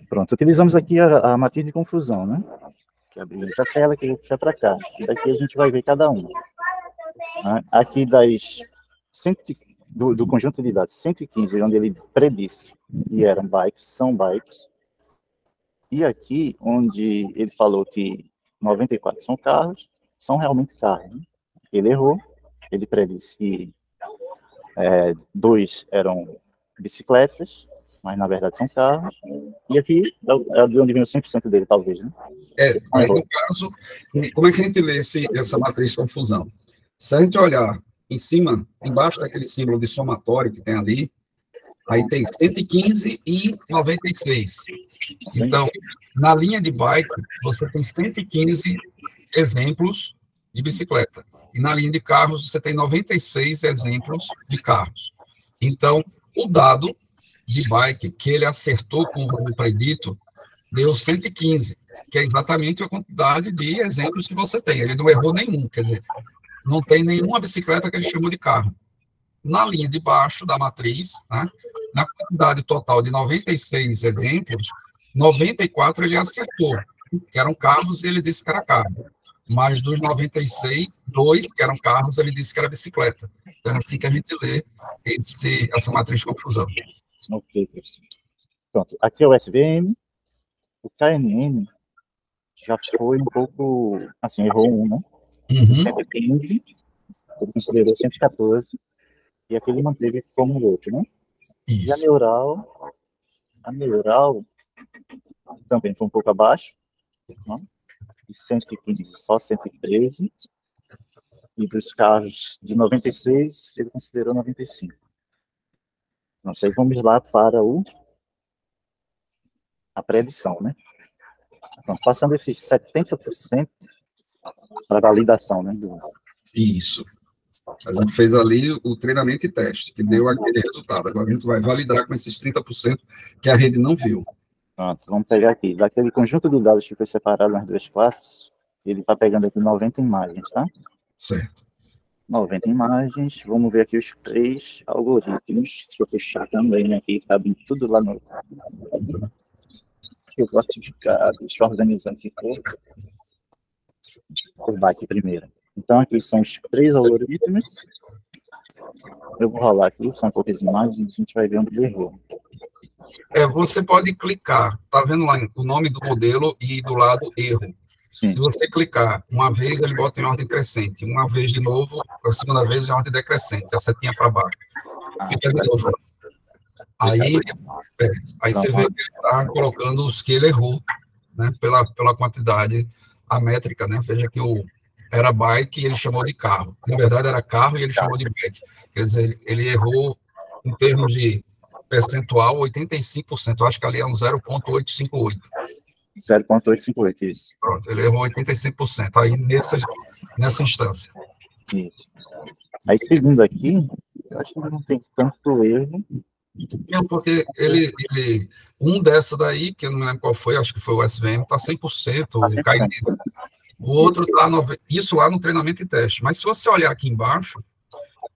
[SPEAKER 7] Pronto, utilizamos aqui a matriz de confusão, né? Que abrimos a tela, que puxa para cá. E daqui a gente vai ver cada um. Aqui do conjunto de dados 115, onde ele predisse que eram bikes, são bikes. E aqui, onde ele falou que 94 são carros, são realmente carros. Né? Ele errou, ele predisse que 2 eram bicicletas, mas na verdade são carros. E aqui é de onde vem o 100% dele, talvez, né?
[SPEAKER 1] Aí no caso, como é que a gente lê essa matriz de confusão? Se a gente olhar em cima, embaixo daquele símbolo de somatório que tem ali, aí tem 115 e 96. Então, na linha de bike, você tem 115 exemplos de bicicleta. E na linha de carros, você tem 96 exemplos de carros. Então, o dado de bike que ele acertou com o valor predito deu 115, que é exatamente a quantidade de exemplos que você tem. Ele não errou nenhum, quer dizer, não tem nenhuma bicicleta que ele chamou de carro. Na linha de baixo da matriz, né, na quantidade total de 96 exemplos, 94 ele acertou, que eram carros, ele disse que era carro. Mas dos 96, 2 que eram carros, ele disse que era bicicleta. Então é assim que a gente lê essa matriz de confusão.
[SPEAKER 7] Ok, professor. Pronto, aqui é o SVM, o KNN já foi um pouco, assim, errou um, né? 115, ele considerou 114, e aqui ele manteve como outro, né?
[SPEAKER 1] Isso.
[SPEAKER 7] E a neural também foi um pouco abaixo, né? De 115, só 113, e dos carros de 96, ele considerou 95. Então, aí vamos lá para a predição, né? Então, passando esses 70% para a validação, né?
[SPEAKER 1] Isso. A gente fez ali o treinamento e teste, que deu aquele resultado. Agora a gente vai validar com esses 30% que a rede não viu.
[SPEAKER 7] Pronto, vamos pegar aqui. Daquele conjunto de dados que foi separado nas duas classes, ele está pegando aqui 90 imagens, tá?
[SPEAKER 1] Certo.
[SPEAKER 7] 90 imagens. Vamos ver aqui os 3 algoritmos. Deixa eu fechar também aqui, cabe tudo lá no... Eu vou classificar, deixa eu organizar aqui por bike primeiro. Então, aqui são os 3 algoritmos. Eu vou rolar aqui, são poucas imagens, a gente vai ver onde ele errou.
[SPEAKER 1] Você pode clicar, tá vendo lá o nome do modelo e do lado erro. Sim. Se você clicar uma vez, ele bota em ordem crescente. Uma vez de novo, a segunda vez em ordem decrescente, a setinha para baixo. Clica de novo. Aí você vê que ele está colocando os que ele errou, né, pela quantidade, a métrica, né? Veja que era bike e ele chamou de carro. Na verdade, era carro e ele chamou de bike. Quer dizer, ele errou em termos de percentual 85%. Eu acho que ali é um 0,858.
[SPEAKER 7] 0,858, isso.
[SPEAKER 1] Pronto, ele errou 85%. Aí, nessa instância.
[SPEAKER 7] Isso. Aí, segundo aqui, eu acho que não tem tanto erro.
[SPEAKER 1] Não, porque um dessa daí, que eu não lembro qual foi, acho que foi o SVM, está 100%, caído. O outro está, isso lá no treinamento e teste. Mas se você olhar aqui embaixo,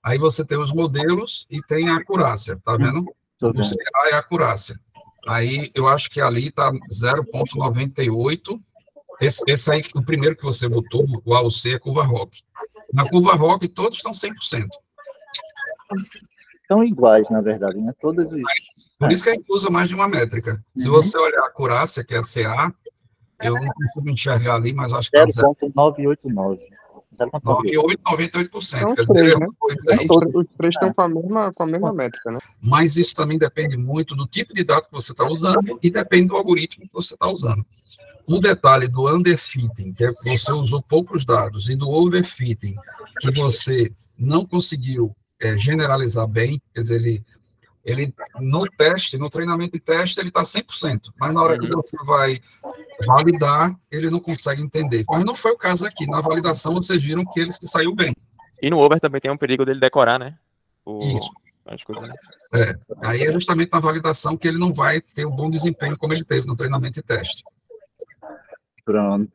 [SPEAKER 1] aí você tem os modelos e tem a acurácia, tá vendo? O CA é a acurácia. Aí eu acho que ali está 0,98. Esse aí, o primeiro que você botou, o AUC, é curva ROC. Na curva ROC, todos estão 100%.
[SPEAKER 7] São iguais, na verdade, né? Todas os...
[SPEAKER 1] Por isso que a gente usa mais de uma métrica. Se você olhar a acurácia, que é a CA, eu não consigo enxergar ali, mas acho que é
[SPEAKER 7] 0,989.
[SPEAKER 1] 98%. Quer dizer,
[SPEAKER 8] né? Os 3 estão com a mesma métrica, né?
[SPEAKER 1] Mas isso também depende muito do tipo de dado que você está usando e depende do algoritmo que você está usando. O detalhe do underfitting, que é que você usou poucos dados, e do overfitting, que você não conseguiu generalizar bem, quer dizer, ele no teste, no treinamento de teste, ele está 100%, mas na hora que você vai validar, ele não consegue entender. Mas não foi o caso aqui. Na validação, vocês viram que ele se saiu bem.
[SPEAKER 11] E no over também tem um perigo dele decorar, né?
[SPEAKER 1] Isso.
[SPEAKER 11] As coisas.
[SPEAKER 1] Aí é justamente na validação que ele não vai ter um bom desempenho como ele teve no treinamento e teste.
[SPEAKER 7] Pronto.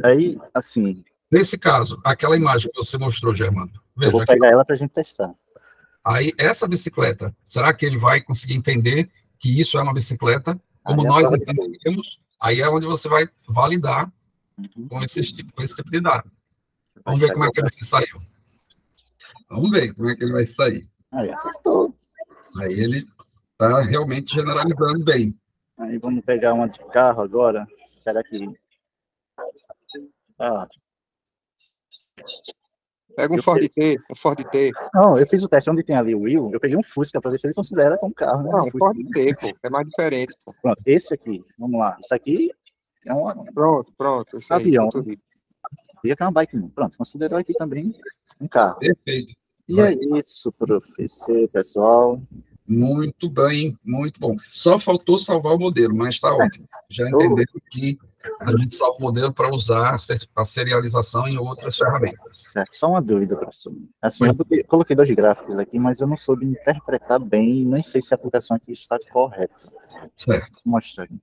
[SPEAKER 7] Aí, assim...
[SPEAKER 1] Nesse caso, aquela imagem que você mostrou, Germano.
[SPEAKER 7] Veja, eu vou pegar ela para a gente testar.
[SPEAKER 1] Aí, essa bicicleta, será que ele vai conseguir entender que isso é uma bicicleta, como nós entendemos? Aí é onde você vai validar com esse tipo de dado. Vamos ver como é que ele se saiu. Vamos ver como é que ele vai sair.
[SPEAKER 7] Aí acertou.
[SPEAKER 1] Aí ele está realmente generalizando bem.
[SPEAKER 7] Aí vamos pegar uma de carro agora. Será que...
[SPEAKER 8] Pega um Ford T,
[SPEAKER 7] Não, eu fiz o teste onde tem ali o Will, eu peguei um Fusca para ver se ele considera como carro, né?
[SPEAKER 8] Não, Ford T, pô, é mais diferente, pô.
[SPEAKER 7] Pronto, esse aqui, vamos lá. Isso aqui é um
[SPEAKER 8] Pronto, esse
[SPEAKER 7] avião. E aqui é uma bike, não. Pronto, considerou aqui também um carro.
[SPEAKER 1] Perfeito.
[SPEAKER 7] E é isso, professor, pessoal.
[SPEAKER 1] Muito bem, muito bom. Só faltou salvar o modelo, mas está ótimo. Já entenderam que a gente salva o modelo para usar a serialização em outras ferramentas.
[SPEAKER 7] Certo. Só uma dúvida, professor. Assim, eu coloquei 2 gráficos aqui, mas eu não soube interpretar bem e nem sei se a aplicação aqui está correta.
[SPEAKER 1] Certo.
[SPEAKER 7] Vou mostrar aqui.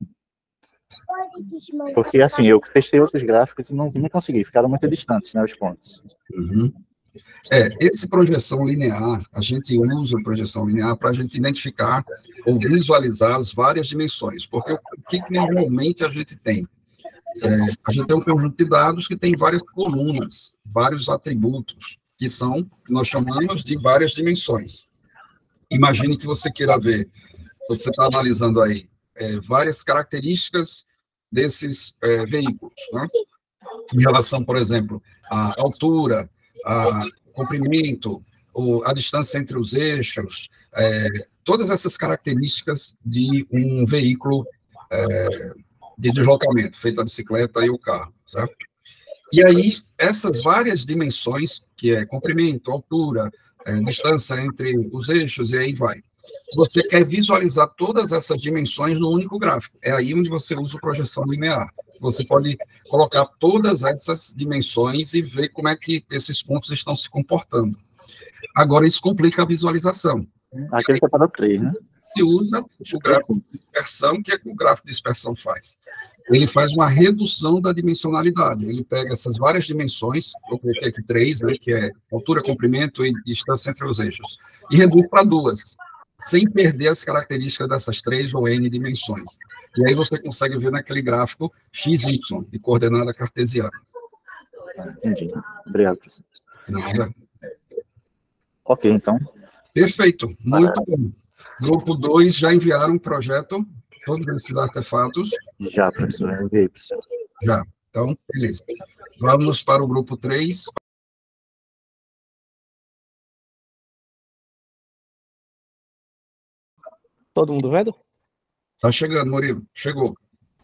[SPEAKER 7] Porque, assim, eu testei outros gráficos e não consegui, ficaram muito distantes, né, os pontos.
[SPEAKER 1] Uhum. Esse projeção linear, a gente usa projeção linear para a gente identificar ou visualizar as várias dimensões, porque o que normalmente a gente tem? A gente tem um conjunto de dados que tem várias colunas, vários atributos, que nós chamamos de várias dimensões. Imagine que você queira ver, você está analisando aí várias características desses veículos, né? Em relação, por exemplo, à altura, a comprimento, a distância entre os eixos, todas essas características de um veículo de deslocamento, feito a bicicleta e o carro, certo? E aí, essas várias dimensões, que é comprimento, altura, distância entre os eixos, e aí vai. Você quer visualizar todas essas dimensões no único gráfico. É aí onde você usa a projeção linear. Você pode colocar todas essas dimensões e ver como é que esses pontos estão se comportando. Agora, isso complica a visualização.
[SPEAKER 7] Aqui ele separou 3, né?
[SPEAKER 1] Se usa o gráfico de dispersão. O que é que o gráfico de dispersão faz? Ele faz uma redução da dimensionalidade. Ele pega essas várias dimensões, eu coloquei aqui 3, né, que é altura, comprimento e distância entre os eixos, e reduz para 2, sem perder as características dessas 3 ou N dimensões. E aí você consegue ver naquele gráfico XY, de coordenada cartesiana.
[SPEAKER 7] Entendi. Obrigado, professor.
[SPEAKER 1] Nada.
[SPEAKER 7] Ok, então.
[SPEAKER 1] Perfeito. Muito bom. Grupo 2 já enviaram um projeto, todos esses artefatos?
[SPEAKER 7] Já, professor. Eu enviei, professor.
[SPEAKER 1] Já. Então, beleza. Vamos para o grupo 3.
[SPEAKER 12] Todo mundo vendo?
[SPEAKER 1] Tá chegando, Murilo. Chegou.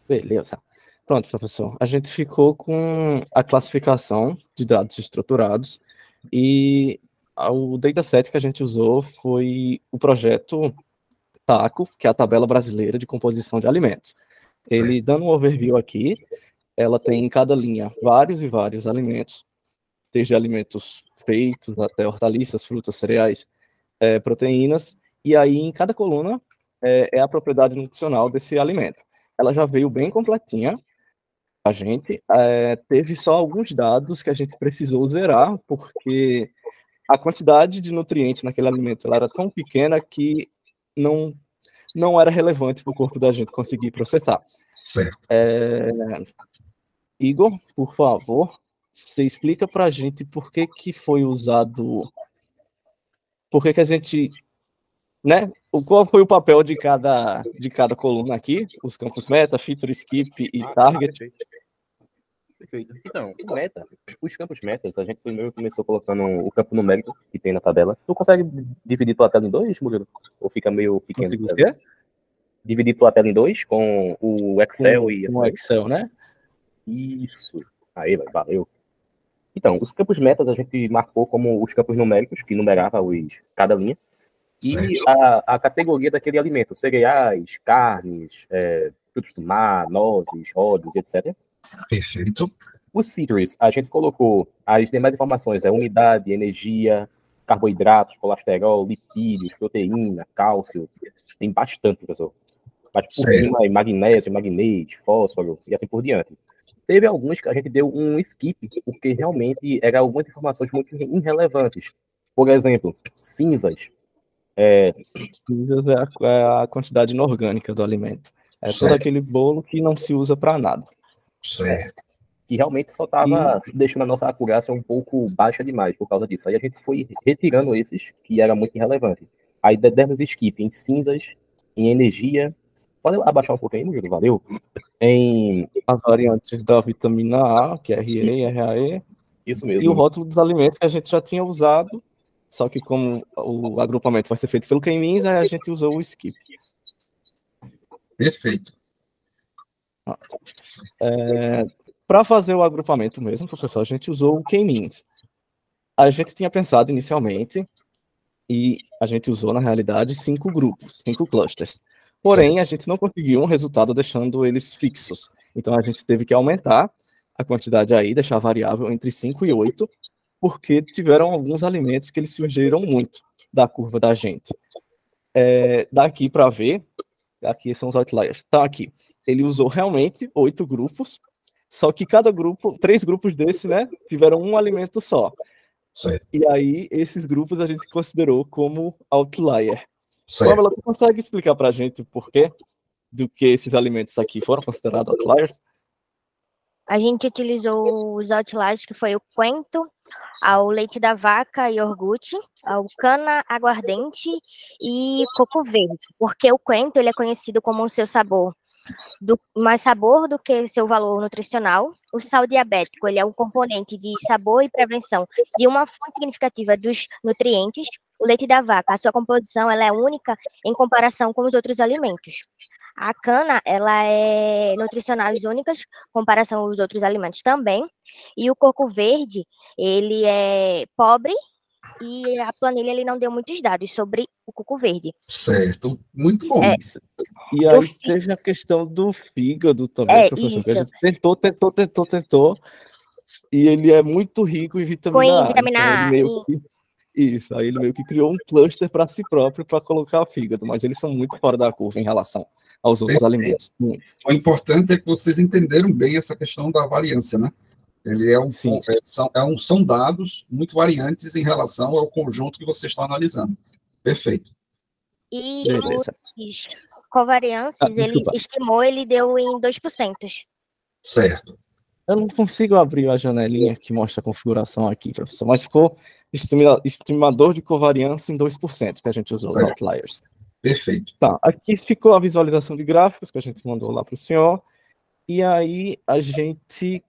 [SPEAKER 12] Beleza. Pronto, professor. A gente ficou com a classificação de dados estruturados e o dataset que a gente usou foi o projeto TACO, que é a Tabela Brasileira de Composição de Alimentos. Ele, dando um overview aqui, ela tem em cada linha vários e vários alimentos, desde alimentos feitos até hortaliças, frutas, cereais, proteínas, e aí em cada coluna é a propriedade nutricional desse alimento. Ela já veio bem completinha. A gente teve só alguns dados que a gente precisou zerar, porque a quantidade de nutrientes naquele alimento ela era tão pequena que não era relevante para o corpo da gente conseguir processar.
[SPEAKER 1] Certo.
[SPEAKER 12] Igor, por favor, você explica para a gente por que foi usado, por que a gente, né? Qual foi o papel de cada coluna aqui, os campos meta, feature, skip e target.
[SPEAKER 13] Perfeito. Então, os campos metas, a gente primeiro começou colocando o campo numérico que tem na tabela. Tu consegue dividir tua tela em 2, Murilo? Ou fica meio pequeno?
[SPEAKER 12] Consigo o quê?
[SPEAKER 13] Dividir tua tela em 2 com o Excel
[SPEAKER 12] com o Excel, né?
[SPEAKER 13] Isso. Aí, valeu. Então, os campos metas a gente marcou como os campos numéricos, que numerava cada linha. E a categoria daquele alimento, cereais, carnes, frutos do mar, nozes, óleos, etc.
[SPEAKER 1] Perfeito.
[SPEAKER 13] Os features, a gente colocou as demais informações, umidade, energia, carboidratos, colesterol, lipídios, proteína, cálcio, tem bastante, professor. Mas por cima, magnésio, magnês, fósforo e assim por diante. Teve alguns que a gente deu um skip, porque realmente eram algumas informações muito irrelevantes. Por exemplo, cinzas.
[SPEAKER 12] Cinzas é a quantidade inorgânica do alimento. É todo aquele bolo que não se usa para nada.
[SPEAKER 1] Certo.
[SPEAKER 13] Que realmente só estava deixando a nossa acurácia um pouco baixa demais por causa disso. Aí a gente foi retirando esses, que era muito irrelevante. Aí demos skip em cinzas, em energia. Pode abaixar um pouquinho, Murilo? Valeu. Em
[SPEAKER 12] as variantes da vitamina A, que é RE, RAE.
[SPEAKER 13] Isso mesmo.
[SPEAKER 12] E o rótulo dos alimentos que a gente já tinha usado, só que como o agrupamento vai ser feito pelo K-means, aí a gente usou o skip.
[SPEAKER 1] Perfeito.
[SPEAKER 12] Para fazer o agrupamento mesmo, professor, a gente usou o K-means. A gente tinha pensado inicialmente E a gente usou, na realidade, 5 grupos, 5 clusters. Porém, a gente não conseguiu um resultado deixando eles fixos. Então, a gente teve que aumentar a quantidade aí, deixar variável entre 5 e 8, porque tiveram alguns alimentos que eles surgiram muito da curva da gente. Daqui para ver, aqui são os outliers. Tá aqui. Ele usou realmente 8 grupos, só que cada grupo, 3 grupos desse, né, tiveram um alimento só.
[SPEAKER 1] Certo.
[SPEAKER 12] E aí, esses grupos a gente considerou como outlier.
[SPEAKER 1] Certo.
[SPEAKER 12] Pamela, tu consegue explicar para a gente o porquê do que esses alimentos aqui foram considerados outliers?
[SPEAKER 14] A gente utilizou os outliers, que foi o coentro, ao leite da vaca e iogurte, ao cana aguardente e coco verde, porque o coentro ele é conhecido como o seu sabor, mais sabor do que seu valor nutricional. O sal diabético ele é um componente de sabor e prevenção de uma fonte significativa dos nutrientes. O leite da vaca, a sua composição ela é única em comparação com os outros alimentos. A cana, ela é nutricionais únicas, em comparação aos outros alimentos também. E o coco verde, ele é pobre e a planilha ele não deu muitos dados sobre o coco verde.
[SPEAKER 1] Certo, muito bom.
[SPEAKER 12] E aí teve a questão do fígado também, professor. Que a gente tentou, e ele é muito rico em vitamina A.
[SPEAKER 14] Vitamina
[SPEAKER 12] então
[SPEAKER 14] A.
[SPEAKER 12] Isso, aí ele meio que criou um cluster para si próprio para colocar o fígado, mas eles são muito fora da curva em relação aos outros alimentos.
[SPEAKER 1] O importante é que vocês entenderam bem essa questão da variância, né? Ele são dados muito variantes em relação ao conjunto que vocês estão analisando. Perfeito.
[SPEAKER 14] E os covariances, ele estimou, ele deu em 2%.
[SPEAKER 1] Certo.
[SPEAKER 12] Eu não consigo abrir a janelinha que mostra a configuração aqui, professor, mas ficou estimador de covariância em 2%, que a gente usou, os outliers.
[SPEAKER 1] Perfeito.
[SPEAKER 12] Tá, aqui ficou a visualização de gráficos que a gente mandou lá para o senhor, e aí a gente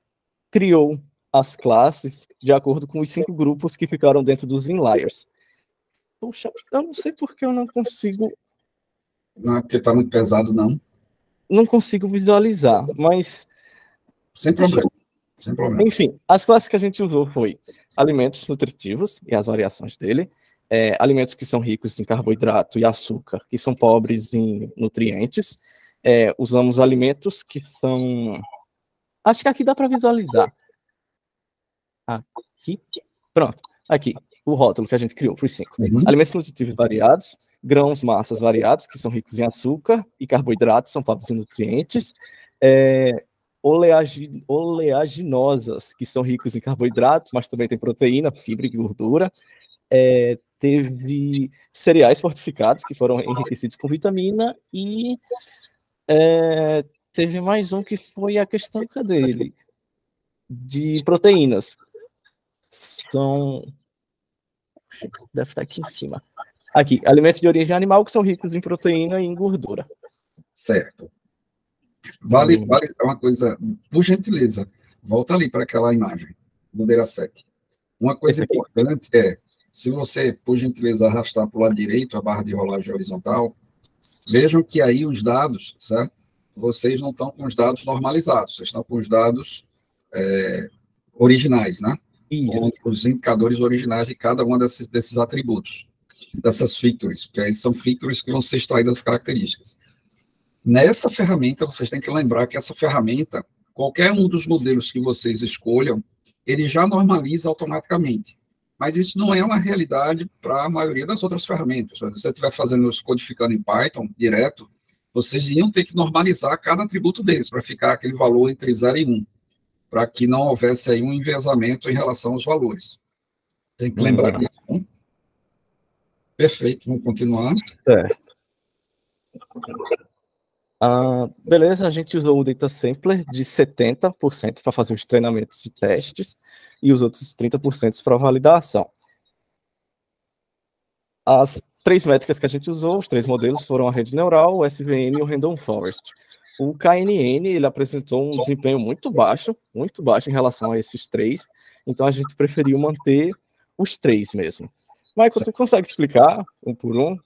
[SPEAKER 12] criou as classes de acordo com os 5 grupos que ficaram dentro dos inliers. Poxa, eu não sei porque eu não consigo...
[SPEAKER 1] Não é porque está muito pesado, não.
[SPEAKER 12] Não consigo visualizar, mas...
[SPEAKER 1] Sem problema. Sem problema.
[SPEAKER 12] Enfim, as classes que a gente usou foi alimentos nutritivos e as variações dele, alimentos que são ricos em carboidrato e açúcar, que são pobres em nutrientes. Usamos alimentos que são... Acho que aqui dá para visualizar. Aqui. Pronto. Aqui. O rótulo que a gente criou, os 5. Alimentos nutritivos variados, grãos, massas variados, que são ricos em açúcar e carboidratos, são pobres em nutrientes. Oleaginosas, que são ricos em carboidratos, mas também tem proteína, fibra e gordura. Teve cereais fortificados, que foram enriquecidos com vitamina, e teve mais um que foi a questão, cadê ele? De proteínas. Deve estar aqui em cima. Aqui, alimentos de origem animal que são ricos em proteína e em gordura.
[SPEAKER 1] Certo. Vale uma coisa, por gentileza, volta ali para aquela imagem, do dataset. Uma coisa importante se você, por gentileza, arrastar para o lado direito a barra de rolagem horizontal, vejam que aí os dados, certo? Vocês não estão com os dados normalizados, vocês estão com os dados originais, né? Com os indicadores originais de cada um desses atributos, dessas features, porque aí são features que vão ser extraídas das características. Nessa ferramenta, vocês têm que lembrar que essa ferramenta, qualquer um dos modelos que vocês escolham, ele já normaliza automaticamente. Mas isso não é uma realidade para a maioria das outras ferramentas. Se você estiver fazendo isso codificando em Python direto, vocês iam ter que normalizar cada atributo deles, para ficar aquele valor entre 0 e 1, para que não houvesse aí um enviesamento em relação aos valores. Tem que lembrar disso. Perfeito, vamos continuar.
[SPEAKER 12] Beleza, a gente usou o data sampler de 70% para fazer os treinamentos de testes e os outros 30% para validação. As 3 métricas que a gente usou, os 3 modelos, foram a rede neural, o SVN e o Random Forest. O KNN, ele apresentou um desempenho muito baixo em relação a esses 3, então a gente preferiu manter os 3 mesmo. Michael, tu consegue explicar, um por um?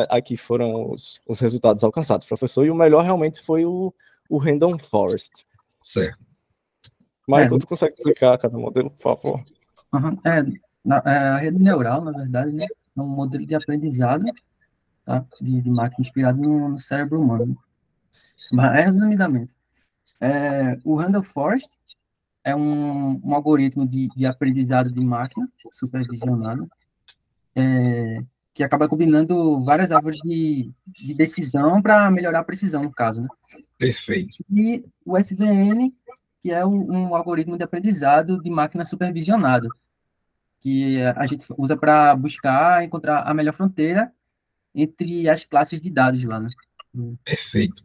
[SPEAKER 12] Aqui foram os resultados alcançados, professor, e o melhor realmente foi o Random Forest.
[SPEAKER 1] Certo.
[SPEAKER 12] Michael, tu consegue explicar cada modelo, por favor?
[SPEAKER 15] A rede neural, na verdade, né, é um modelo de aprendizado, tá? de máquina inspirado no cérebro humano. Mas, resumidamente, o Randall Forest é um algoritmo de aprendizado de máquina supervisionado, que acaba combinando várias árvores de decisão para melhorar a precisão, no caso, né?
[SPEAKER 1] Perfeito.
[SPEAKER 15] E o SVN, que é um algoritmo de aprendizado de máquina supervisionado, que a gente usa para buscar encontrar a melhor fronteira entre as classes de dados lá, né?
[SPEAKER 1] Perfeito.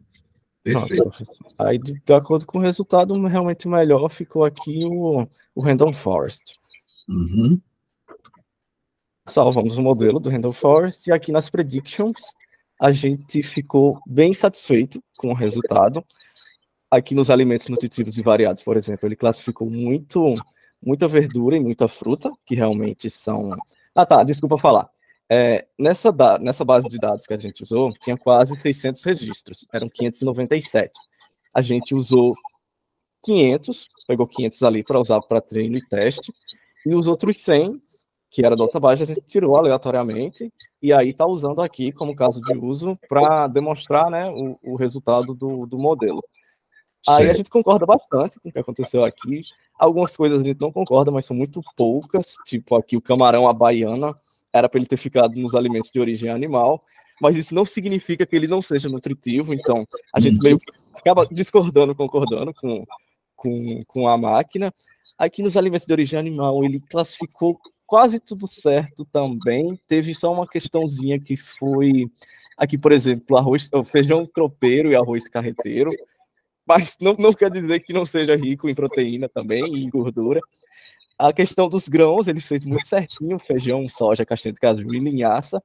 [SPEAKER 12] Pronto, professor. Aí, de acordo com o resultado, realmente melhor ficou aqui o Random Forest.
[SPEAKER 1] Uhum.
[SPEAKER 12] Salvamos o modelo do Random Forest e aqui nas predictions a gente ficou bem satisfeito com o resultado. Aqui nos alimentos nutritivos e variados, por exemplo, ele classificou muita verdura e muita fruta, que realmente são... desculpa falar. Nessa base de dados que a gente usou, tinha quase 600 registros, eram 597. A gente usou 500, pegou 500 ali para usar para treino e teste, e os outros 100, que era da outra base, a gente tirou aleatoriamente, e aí está usando aqui como caso de uso para demonstrar, né, o resultado do modelo. Aí a gente concorda bastante com o que aconteceu aqui. Algumas coisas a gente não concorda, mas são muito poucas, tipo aqui o camarão à baiana, era para ele ter ficado nos alimentos de origem animal, mas isso não significa que ele não seja nutritivo, então a gente meio que acaba discordando, concordando com a máquina. Aqui nos alimentos de origem animal, ele classificou quase tudo certo também. Teve só uma questãozinha que foi, aqui, por exemplo, feijão tropeiro e arroz carreteiro, mas não quer dizer que não seja rico em proteína também e em gordura. A questão dos grãos, ele fez muito certinho, feijão, soja, castanha de caju e linhaça.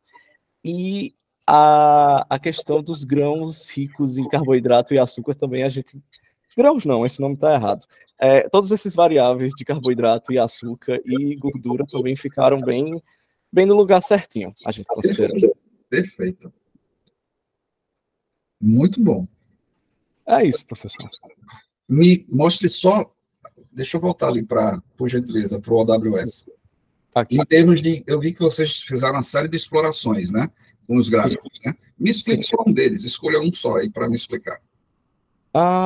[SPEAKER 12] E a questão dos grãos ricos em carboidrato e açúcar também a gente... Grãos não, esse nome está errado. Todos esses variáveis de carboidrato e açúcar e gordura também ficaram bem no lugar certinho, a gente considera.
[SPEAKER 1] Perfeito. Muito bom.
[SPEAKER 12] É isso, professor.
[SPEAKER 1] Me mostre só... Deixa eu voltar ali, por gentileza, para o OWS. Em termos de... Eu vi que vocês fizeram uma série de explorações, né? Com os gráficos, né? Me explique só um deles. Escolha um só aí para me explicar.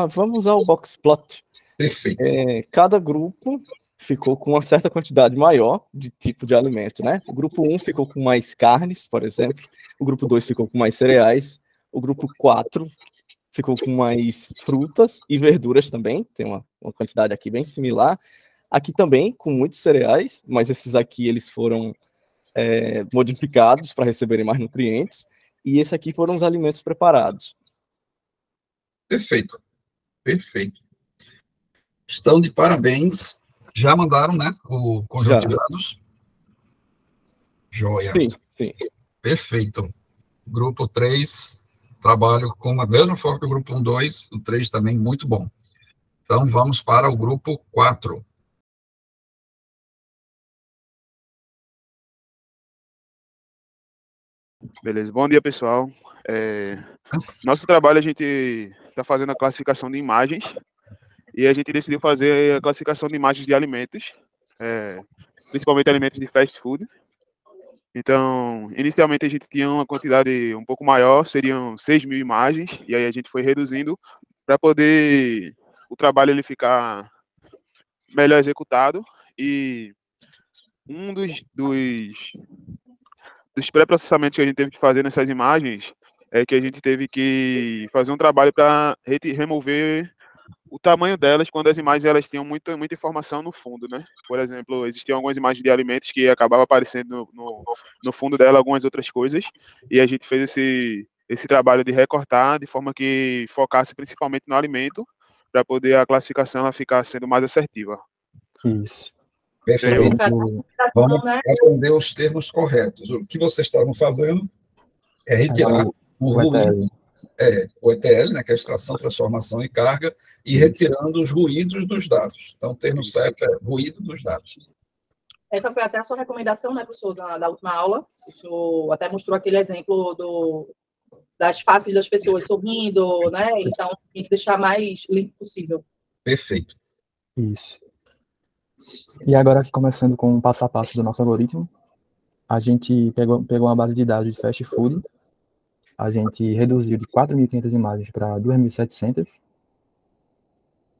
[SPEAKER 12] Vamos usar o box plot.
[SPEAKER 1] Perfeito.
[SPEAKER 12] Cada grupo ficou com uma certa quantidade maior de tipo de alimento, né? O grupo 1 ficou com mais carnes, por exemplo. O grupo 2 ficou com mais cereais. O grupo 4 ficou com mais frutas e verduras também. Tem uma quantidade aqui bem similar. Aqui também com muitos cereais, mas esses aqui eles foram modificados para receberem mais nutrientes. E esse aqui foram os alimentos preparados.
[SPEAKER 1] Perfeito. Perfeito. Estão de parabéns. Já mandaram, né? O conjunto de dados? Joia.
[SPEAKER 12] Sim.
[SPEAKER 1] Perfeito. Grupo 3, trabalho com a mesma forma que o grupo 1, 2, o 3 também, muito bom. Então, vamos para o grupo 4.
[SPEAKER 16] Beleza, bom dia, pessoal. Nosso trabalho, a gente está fazendo a classificação de imagens e a gente decidiu fazer a classificação de imagens de alimentos, principalmente alimentos de fast food. Então, inicialmente a gente tinha uma quantidade um pouco maior, seriam 6.000 imagens, e aí a gente foi reduzindo para poder o trabalho ele ficar melhor executado. E um dos pré-processamentos que a gente teve que fazer nessas imagens é que a gente teve que fazer um trabalho para remover o tamanho delas quando as imagens elas tinham muita informação no fundo, né? Por exemplo, existiam algumas imagens de alimentos que acabavam aparecendo no fundo dela algumas outras coisas, e a gente fez esse trabalho de recortar de forma que focasse principalmente no alimento, para poder a classificação ela ficar sendo mais assertiva.
[SPEAKER 12] Isso.
[SPEAKER 1] Perfeito. Vamos aprender os termos corretos. O que vocês estavam fazendo é retirar o ruído, o ETL, né, que é a extração, transformação e carga, e retirando os ruídos dos dados. Então, o termo certo é ruído dos dados.
[SPEAKER 17] Essa foi até a sua recomendação, né, professor, da última aula. O senhor até mostrou aquele exemplo das faces das pessoas sorrindo, né? Então, tem que deixar mais limpo possível.
[SPEAKER 1] Perfeito.
[SPEAKER 18] Isso. E agora, aqui começando com o passo a passo do nosso algoritmo.
[SPEAKER 12] A gente pegou uma base de dados de fast food, a gente reduziu de 4.500 imagens para 2.700.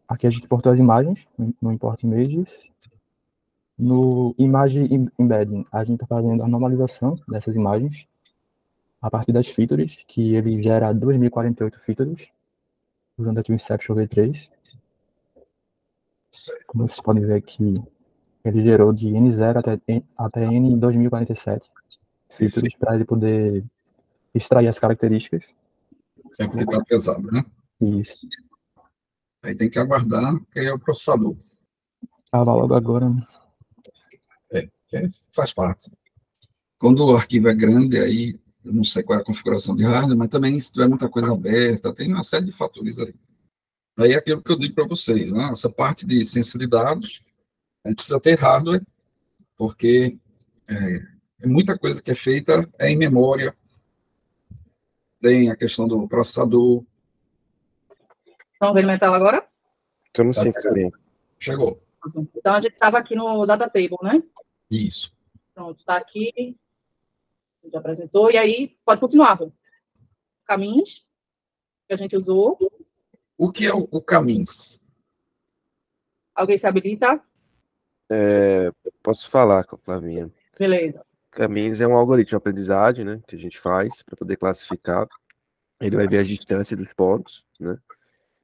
[SPEAKER 12] Aqui a gente importou as imagens no Import Images. No Image Embedding, a gente está fazendo a normalização dessas imagens a partir das features, que ele gera 2.048 features, usando aqui o Inception V3. Como vocês podem ver aqui, ele gerou de N0 até N2047 features para ele poder extrair as características.
[SPEAKER 1] É porque está pesado, né?
[SPEAKER 12] Isso.
[SPEAKER 1] Aí tem que aguardar, que é o processador.
[SPEAKER 12] Tava logo agora, né?
[SPEAKER 1] Faz parte. Quando o arquivo é grande, aí eu não sei qual é a configuração de hardware, mas também se tiver muita coisa aberta, tem uma série de fatores aí. Aí é aquilo que eu digo para vocês, né? Essa parte de ciência de dados, a gente precisa ter hardware, porque muita coisa que é feita é em memória, tem a questão do processador.
[SPEAKER 17] Estão vendo minha tela agora?
[SPEAKER 13] Estamos sim, Fabinho.
[SPEAKER 1] Chegou.
[SPEAKER 17] Então, a gente estava aqui no Data Table, né?
[SPEAKER 1] Isso.
[SPEAKER 17] Pronto, está aqui. A gente apresentou. E aí, pode continuar, Rô. Caminhos que a gente usou.
[SPEAKER 1] O que é o Caminhos?
[SPEAKER 17] Alguém se habilita?
[SPEAKER 18] Posso falar com a Flavinha.
[SPEAKER 17] Beleza.
[SPEAKER 18] Caminhos é um algoritmo de aprendizagem, né, que a gente faz para poder classificar. Ele vai ver as distâncias dos pontos, né?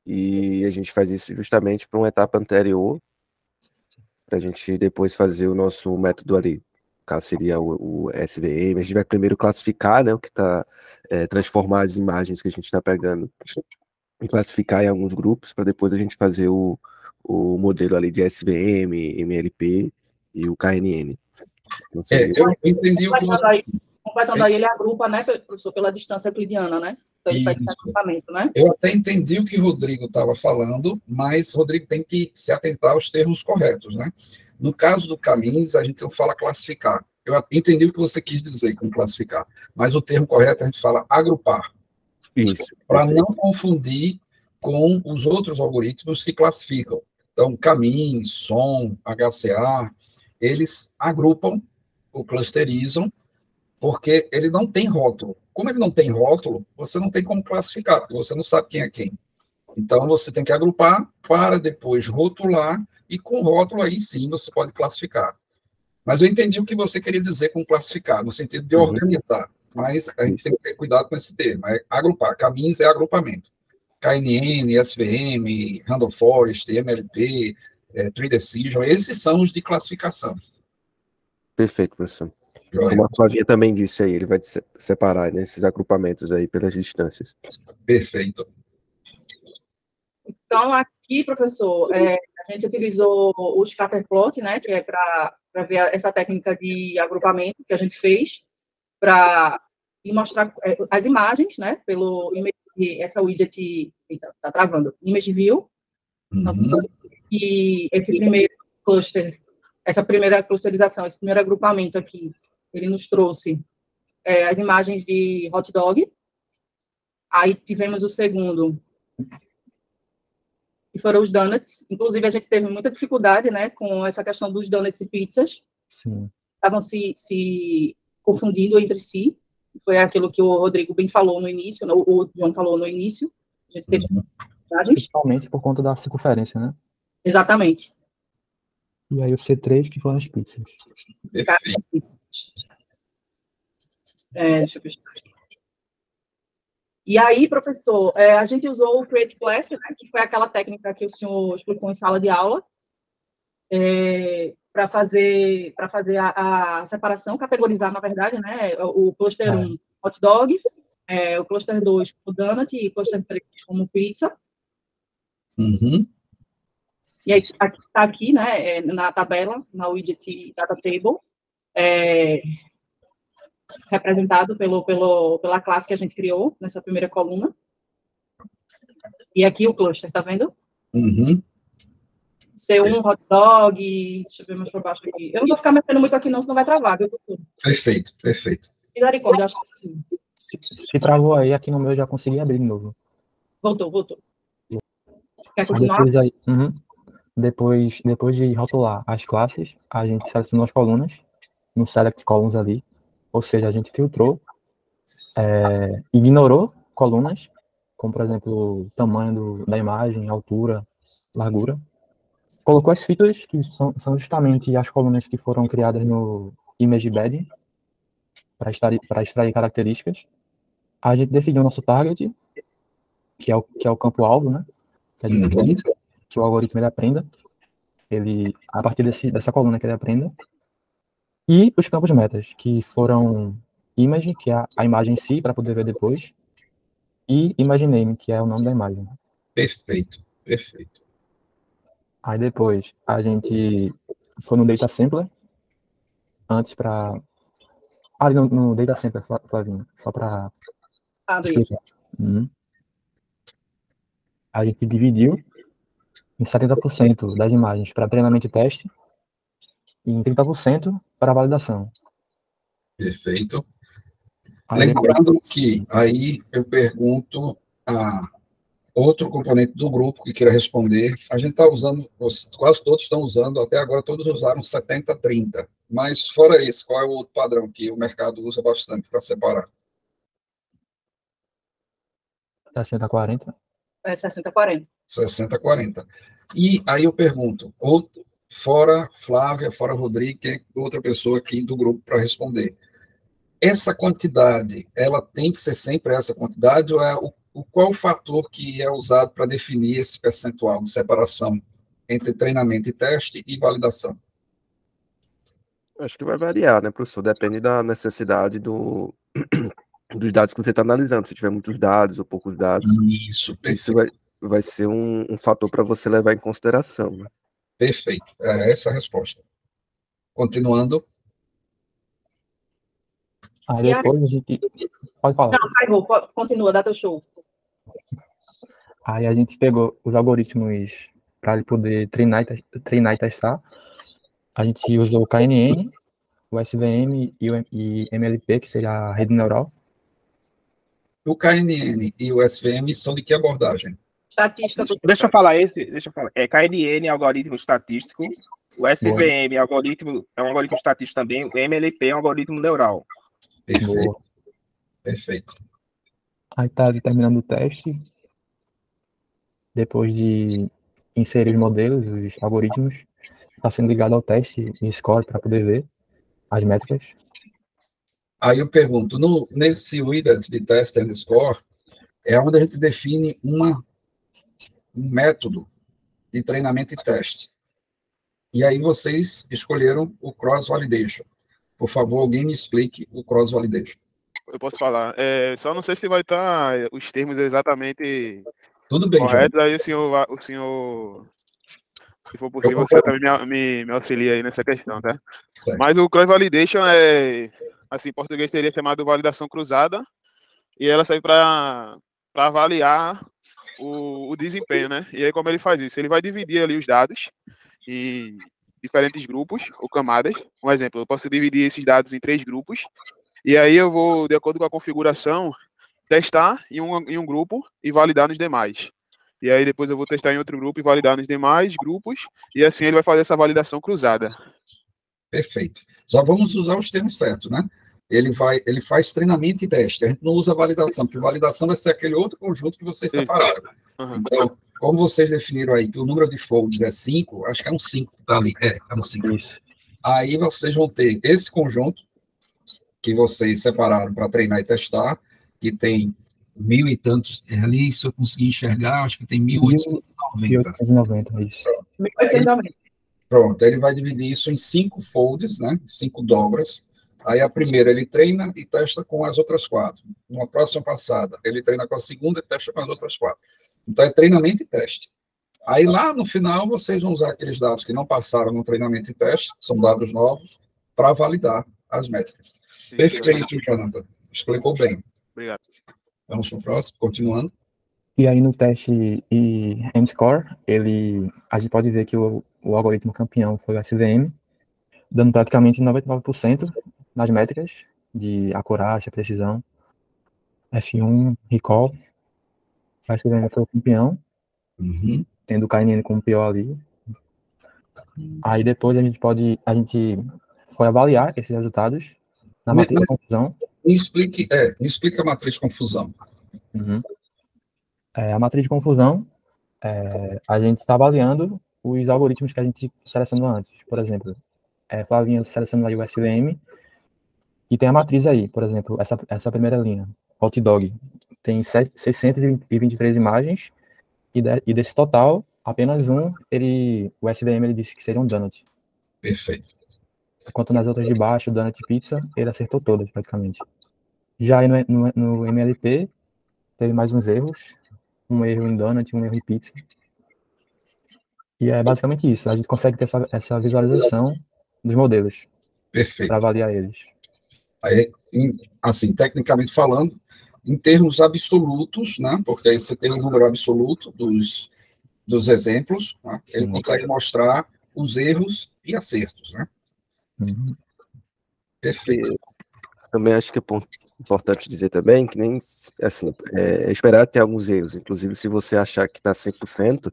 [SPEAKER 18] E a gente faz isso justamente para uma etapa anterior, para a gente depois fazer o nosso método ali. No caso seria o SVM. A gente vai primeiro classificar, né, o que está, transformar as imagens que a gente está pegando e classificar em alguns grupos, para depois a gente fazer o modelo ali de SVM, MLP e o KNN. Então,
[SPEAKER 1] eu entendi o que você...
[SPEAKER 17] Completando aí, ele agrupa, né, professor, pela distância euclidiana, né? Então, ele faz esse agrupamento, né?
[SPEAKER 1] Eu até entendi o que o Rodrigo estava falando, mas o Rodrigo tem que se atentar aos termos corretos, né? No caso do Caminhos, a gente não fala classificar. Eu entendi o que você quis dizer com classificar, mas o termo correto a gente fala agrupar.
[SPEAKER 18] Isso.
[SPEAKER 1] Para não confundir com os outros algoritmos que classificam. Então, Caminhos, SOM, HCA, eles agrupam ou clusterizam, porque ele não tem rótulo. Como ele não tem rótulo, você não tem como classificar, porque você não sabe quem é quem. Então, você tem que agrupar para depois rotular, e com rótulo aí sim você pode classificar. Mas eu entendi o que você queria dizer com classificar, no sentido de organizar. Mas a gente tem que ter cuidado com esse termo. É agrupar. Caminhos é agrupamento. KNN, SVM, Random Forest, MLP, Tree Decision, esses são os de classificação.
[SPEAKER 18] Perfeito, professor. Como a Flavinha também disse aí, ele vai separar, né, esses agrupamentos aí pelas distâncias.
[SPEAKER 1] Perfeito.
[SPEAKER 17] Então, aqui, professor, a gente utilizou o scatterplot, né, que é para ver essa técnica de agrupamento que a gente fez, para mostrar as imagens, né, pelo essa widget, está travando, Image View, e esse primeiro cluster, essa primeira clusterização, esse primeiro agrupamento aqui, ele nos trouxe as imagens de hot dog. Aí tivemos o segundo, que foram os donuts. Inclusive, a gente teve muita dificuldade, né, com essa questão dos donuts e pizzas.
[SPEAKER 12] Sim.
[SPEAKER 17] Estavam se confundindo entre si. Foi aquilo que o Rodrigo bem falou no início, o João falou no início. A gente teve dificuldades.
[SPEAKER 12] Principalmente por conta da circunferência, né?
[SPEAKER 17] Exatamente.
[SPEAKER 12] E aí o C3, que foram as pizzas.
[SPEAKER 17] Deixa eu ver. E aí, professor, a gente usou o Create Class, né, que foi aquela técnica que o senhor explicou em sala de aula, para fazer a separação, categorizar, na verdade, né, o cluster 1, hot dog, o cluster 2, o donut, e o cluster 3 como pizza. E aí, está aqui, né, na tabela, na widget Data Table, representado pela classe que a gente criou nessa primeira coluna. E aqui o cluster, tá vendo? C1, hot dog, deixa eu ver mais para baixo aqui. Eu não vou ficar mexendo muito aqui não, senão vai travar, viu?
[SPEAKER 1] Perfeito, perfeito.
[SPEAKER 17] Misericórdia, acho que...
[SPEAKER 12] Se travou aí, aqui no meu eu já consegui abrir de novo.
[SPEAKER 17] Voltou. Quer continuar?
[SPEAKER 12] Depois de rotular as classes, a gente selecionou as colunas, no Select Columns ali, Ou seja, a gente filtrou, ignorou colunas, como, por exemplo, o tamanho da imagem, altura, largura. Colocou as features, que são justamente as colunas que foram criadas no ImageBed, para extrair características. A gente definiu o nosso target, que é o campo-alvo, né? Que a gente quer que o algoritmo ele aprenda. A partir dessa coluna que ele aprenda. E os campos metas, que foram image, que é a imagem em si, para poder ver depois, e image name, que é o nome da imagem.
[SPEAKER 1] Perfeito, perfeito.
[SPEAKER 12] Aí depois a gente foi no data sampler, antes para... Ali no data sampler, Flavinho, só para explicar. A gente dividiu em 70% das imagens para treinamento e teste e em 30% para validação.
[SPEAKER 1] Perfeito.
[SPEAKER 12] Aí
[SPEAKER 1] Lembrando que aí eu pergunto a outro componente do grupo que queira responder. A gente está usando, quase todos estão usando, até agora todos usaram 70-30. Mas fora isso, qual é o outro padrão que o mercado usa bastante para separar?
[SPEAKER 12] 60-40.
[SPEAKER 17] 60-40.
[SPEAKER 1] 60-40. E aí eu pergunto, fora Flávia, fora Rodrigo, tem outra pessoa aqui do grupo para responder. Essa quantidade, ela tem que ser sempre essa quantidade, ou é qual o fator que é usado para definir esse percentual de separação entre treinamento e teste e validação?
[SPEAKER 18] Acho que vai variar, né, professor? Depende da necessidade dos dados que você está analisando. Se tiver muitos dados ou poucos dados,
[SPEAKER 1] isso
[SPEAKER 18] vai ser um fator para você levar em consideração. Né?
[SPEAKER 1] Perfeito. É essa a resposta. Continuando.
[SPEAKER 12] Aí depois a gente... Pode falar.
[SPEAKER 17] Não, continua, dá teu show.
[SPEAKER 12] Aí a gente pegou os algoritmos para ele poder treinar e testar. A gente usou o KNN, o SVM e MLP, que seria a rede neural.
[SPEAKER 1] O KNN e o SVM são de que abordagem?
[SPEAKER 17] Estatística.
[SPEAKER 3] Deixa eu falar. É KNN, algoritmo estatístico. O SVM é um algoritmo estatístico também. O MLP é um algoritmo neural.
[SPEAKER 1] Perfeito. Perfeito.
[SPEAKER 12] Aí tá terminando o teste. Depois de inserir os modelos, os algoritmos, está sendo ligado ao teste e score para poder ver as métricas.
[SPEAKER 1] Aí eu pergunto, nesse widget de test and score, é onde a gente define um método de treinamento e teste. E aí vocês escolheram o cross-validation. Por favor, alguém me explique o cross-validation.
[SPEAKER 16] Eu posso falar. Só não sei se vai estar os termos exatamente
[SPEAKER 1] tudo bem,
[SPEAKER 16] corretos. Aí o senhor, se for possível, você também me auxilia aí nessa questão, tá?
[SPEAKER 1] Certo.
[SPEAKER 16] Mas o cross-validation assim, em português seria chamado validação cruzada, e ela serve para avaliar o desempenho, né? E aí como ele faz isso? Ele vai dividir ali os dados em diferentes grupos ou camadas. Um exemplo, eu posso dividir esses dados em 3 grupos, e aí eu vou, de acordo com a configuração, testar em um grupo e validar nos demais. E aí depois eu vou testar em outro grupo e validar nos demais grupos, e assim ele vai fazer essa validação cruzada.
[SPEAKER 1] Perfeito. Só vamos usar os termos certos, né? Ele faz treinamento e teste. A gente não usa validação, porque validação vai ser aquele outro conjunto que vocês separaram. Então, como vocês definiram aí que o número de folds é 5, acho que é um 5 que está ali. É um 5. Aí vocês vão ter esse conjunto que vocês separaram para treinar e testar, que tem 1.000 e tantos ali, se eu conseguir enxergar, acho que tem 1.890.
[SPEAKER 12] 1.890, isso.
[SPEAKER 1] Pronto, ele vai dividir isso em 5 folds, né? 5 dobras. Aí a primeira ele treina e testa com as outras 4. Numa próxima passada, ele treina com a segunda e testa com as outras 4. Então é treinamento e teste. Aí lá no final vocês vão usar aqueles dados que não passaram no treinamento e teste, são dados novos, para validar as métricas. Sim, perfeito, Jonathan. Explicou bem.
[SPEAKER 16] Obrigado.
[SPEAKER 1] Vamos para o próximo, continuando.
[SPEAKER 12] E aí no teste e M-Score, a gente pode ver que o algoritmo campeão foi o SVM, dando praticamente 99% nas métricas de acurácia, precisão, F1, recall. O SVM foi o campeão, tendo o KNN como pior ali. Aí depois a gente foi avaliar esses resultados Na matriz de confusão.
[SPEAKER 1] Me explique a matriz de confusão.
[SPEAKER 12] Uhum. A matriz de confusão, a gente está avaliando os algoritmos que a gente selecionou antes. Por exemplo, Flavinha selecionou aí o SVM, e tem a matriz aí, por exemplo, essa primeira linha, hot dog, tem 623 imagens, e desse total, apenas o SVM ele disse que seria um donut.
[SPEAKER 1] Perfeito.
[SPEAKER 12] Enquanto nas outras de baixo, donut e pizza, ele acertou todas, praticamente. Já aí no MLP, teve mais uns erros, um erro em donut, um erro em pizza. E é basicamente isso, a gente consegue ter essa visualização dos modelos.
[SPEAKER 1] Perfeito.
[SPEAKER 12] Para avaliar eles.
[SPEAKER 1] Aí, assim, tecnicamente falando, em termos absolutos, né, porque aí você tem um número absoluto dos exemplos, né, ele consegue mostrar os erros e acertos, né? Perfeito.
[SPEAKER 18] Também acho que é importante dizer também que nem, assim, é esperar ter alguns erros, inclusive se você achar que está 100%,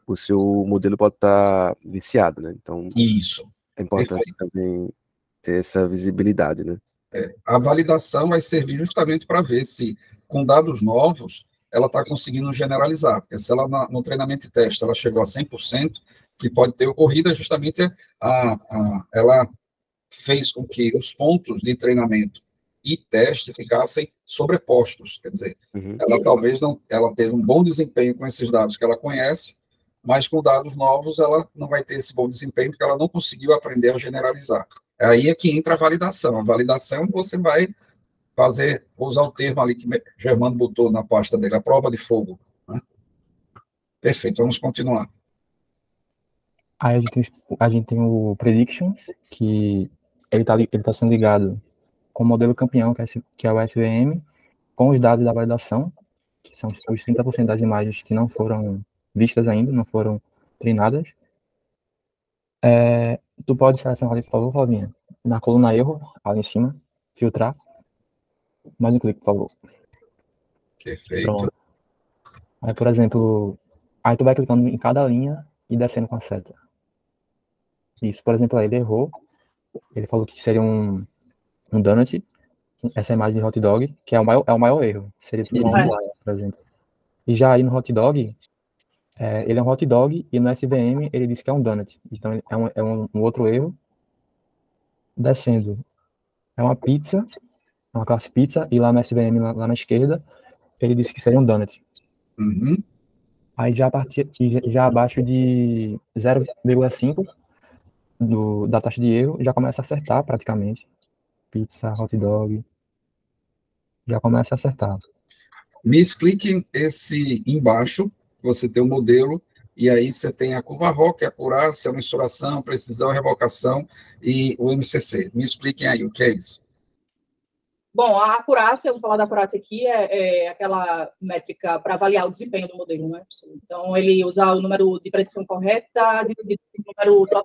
[SPEAKER 18] o seu modelo pode estar viciado, né? Então,
[SPEAKER 1] isso.
[SPEAKER 18] É importante também ter essa visibilidade, né?
[SPEAKER 1] A validação vai servir justamente para ver se, com dados novos, ela está conseguindo generalizar, porque se ela no treinamento e teste ela chegou a 100%, que pode ter ocorrido é justamente ela fez com que os pontos de treinamento e teste ficassem sobrepostos, quer dizer, ela talvez não, ela teve um bom desempenho com esses dados que ela conhece, mas com dados novos ela não vai ter esse bom desempenho porque ela não conseguiu aprender a generalizar. Aí é que entra a validação. A validação você vai usar o termo ali que Germano botou na pasta dele, a prova de fogo. Né? Perfeito, vamos continuar.
[SPEAKER 12] Aí a gente tem o Prediction, que ele tá sendo ligado com o modelo campeão, que é o SVM, com os dados da validação, que são os 30% das imagens que não foram vistas ainda, não foram treinadas. Tu pode selecionar ali, por favor, Flavinha, na coluna erro, ali em cima, filtrar. Mais um clique, por favor.
[SPEAKER 1] Perfeito.
[SPEAKER 12] Pronto. Aí, por exemplo, aí tu vai clicando em cada linha e descendo com a seta. Isso, por exemplo, aí ele errou. Ele falou que seria um donut, essa imagem de hot dog, que é o maior erro. Seria tipo uma Himalaia, por exemplo. E já aí no hot dog, ele é um hot dog e no SVM ele disse que é um donut. Então é um outro erro. Descendo, é uma pizza, uma classe pizza, e lá no SVM, lá na esquerda, ele disse que seria um donut. Aí já abaixo de 0,5 da taxa de erro, já começa a acertar praticamente. Pizza, hot dog, já começa a acertar.
[SPEAKER 1] Me expliquem esse embaixo, você tem o modelo, e aí você tem a curva ROC, a acurácia, a mensuração, precisão, revocação e o MCC. Me expliquem aí o que é isso.
[SPEAKER 17] Bom, a acurácia, eu vou falar da acurácia aqui, é aquela métrica para avaliar o desempenho do modelo, né? Então, ele usa o número de predição correta dividido pelo número total.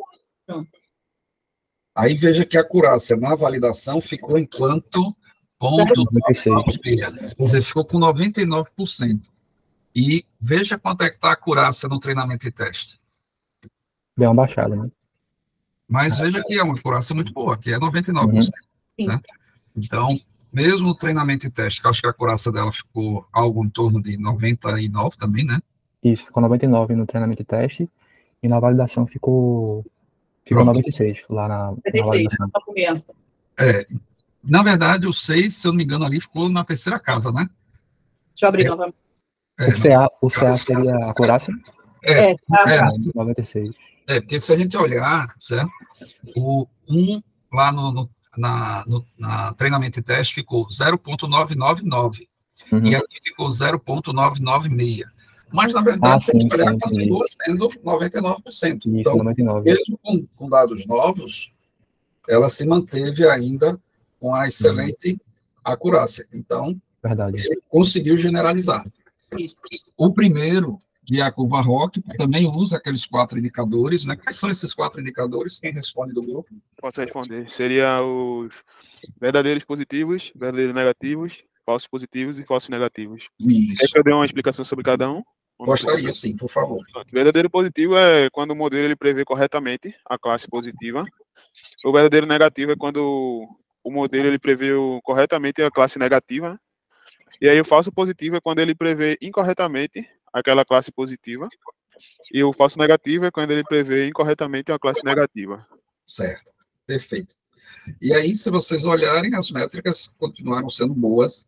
[SPEAKER 1] Aí veja que a acurácia na validação ficou em quanto? Ponto 96. Quer dizer, ficou com 99%. E veja quanto é que está a acurácia no treinamento e teste.
[SPEAKER 12] Deu uma baixada, né?
[SPEAKER 1] Mas veja que é uma acurácia muito boa, que é 99%. Certo? Então, mesmo no treinamento e teste, que eu acho que a acurácia dela ficou algo em torno de 99 também, né?
[SPEAKER 12] Isso, ficou 99 no treinamento e teste, e na validação ficou 96, lá na validação.
[SPEAKER 1] Na verdade, o 6, se eu não me engano, ali ficou na terceira casa, né?
[SPEAKER 17] Deixa eu abrir novamente.
[SPEAKER 12] O CA seria a acurácia? 96.
[SPEAKER 1] Porque se a gente olhar, certo? O 1 lá na treinamento e teste ficou 0,999. E aqui ficou 0,996. Mas, na verdade, se a gente olhar, continua sendo 99%. Então, 99. Mesmo com dados novos, ela se manteve ainda com a excelente acurácia. Então, ele conseguiu generalizar. O primeiro, que é a curva ROC, também usa aqueles 4 indicadores, né? Quais são esses 4 indicadores? Quem responde do grupo?
[SPEAKER 16] Posso responder. Seria os verdadeiros positivos, verdadeiros negativos, falsos positivos e falsos negativos. Quer que eu dê uma explicação sobre cada um?
[SPEAKER 1] Gostaria, sim, por favor.
[SPEAKER 16] Verdadeiro positivo é quando o modelo ele prevê corretamente a classe positiva. O verdadeiro negativo é quando o modelo ele preveu corretamente a classe negativa, né? E aí o falso positivo é quando ele prevê incorretamente aquela classe positiva, e o falso negativo é quando ele prevê incorretamente uma classe negativa.
[SPEAKER 1] Certo, perfeito. E aí, se vocês olharem, as métricas continuaram sendo boas,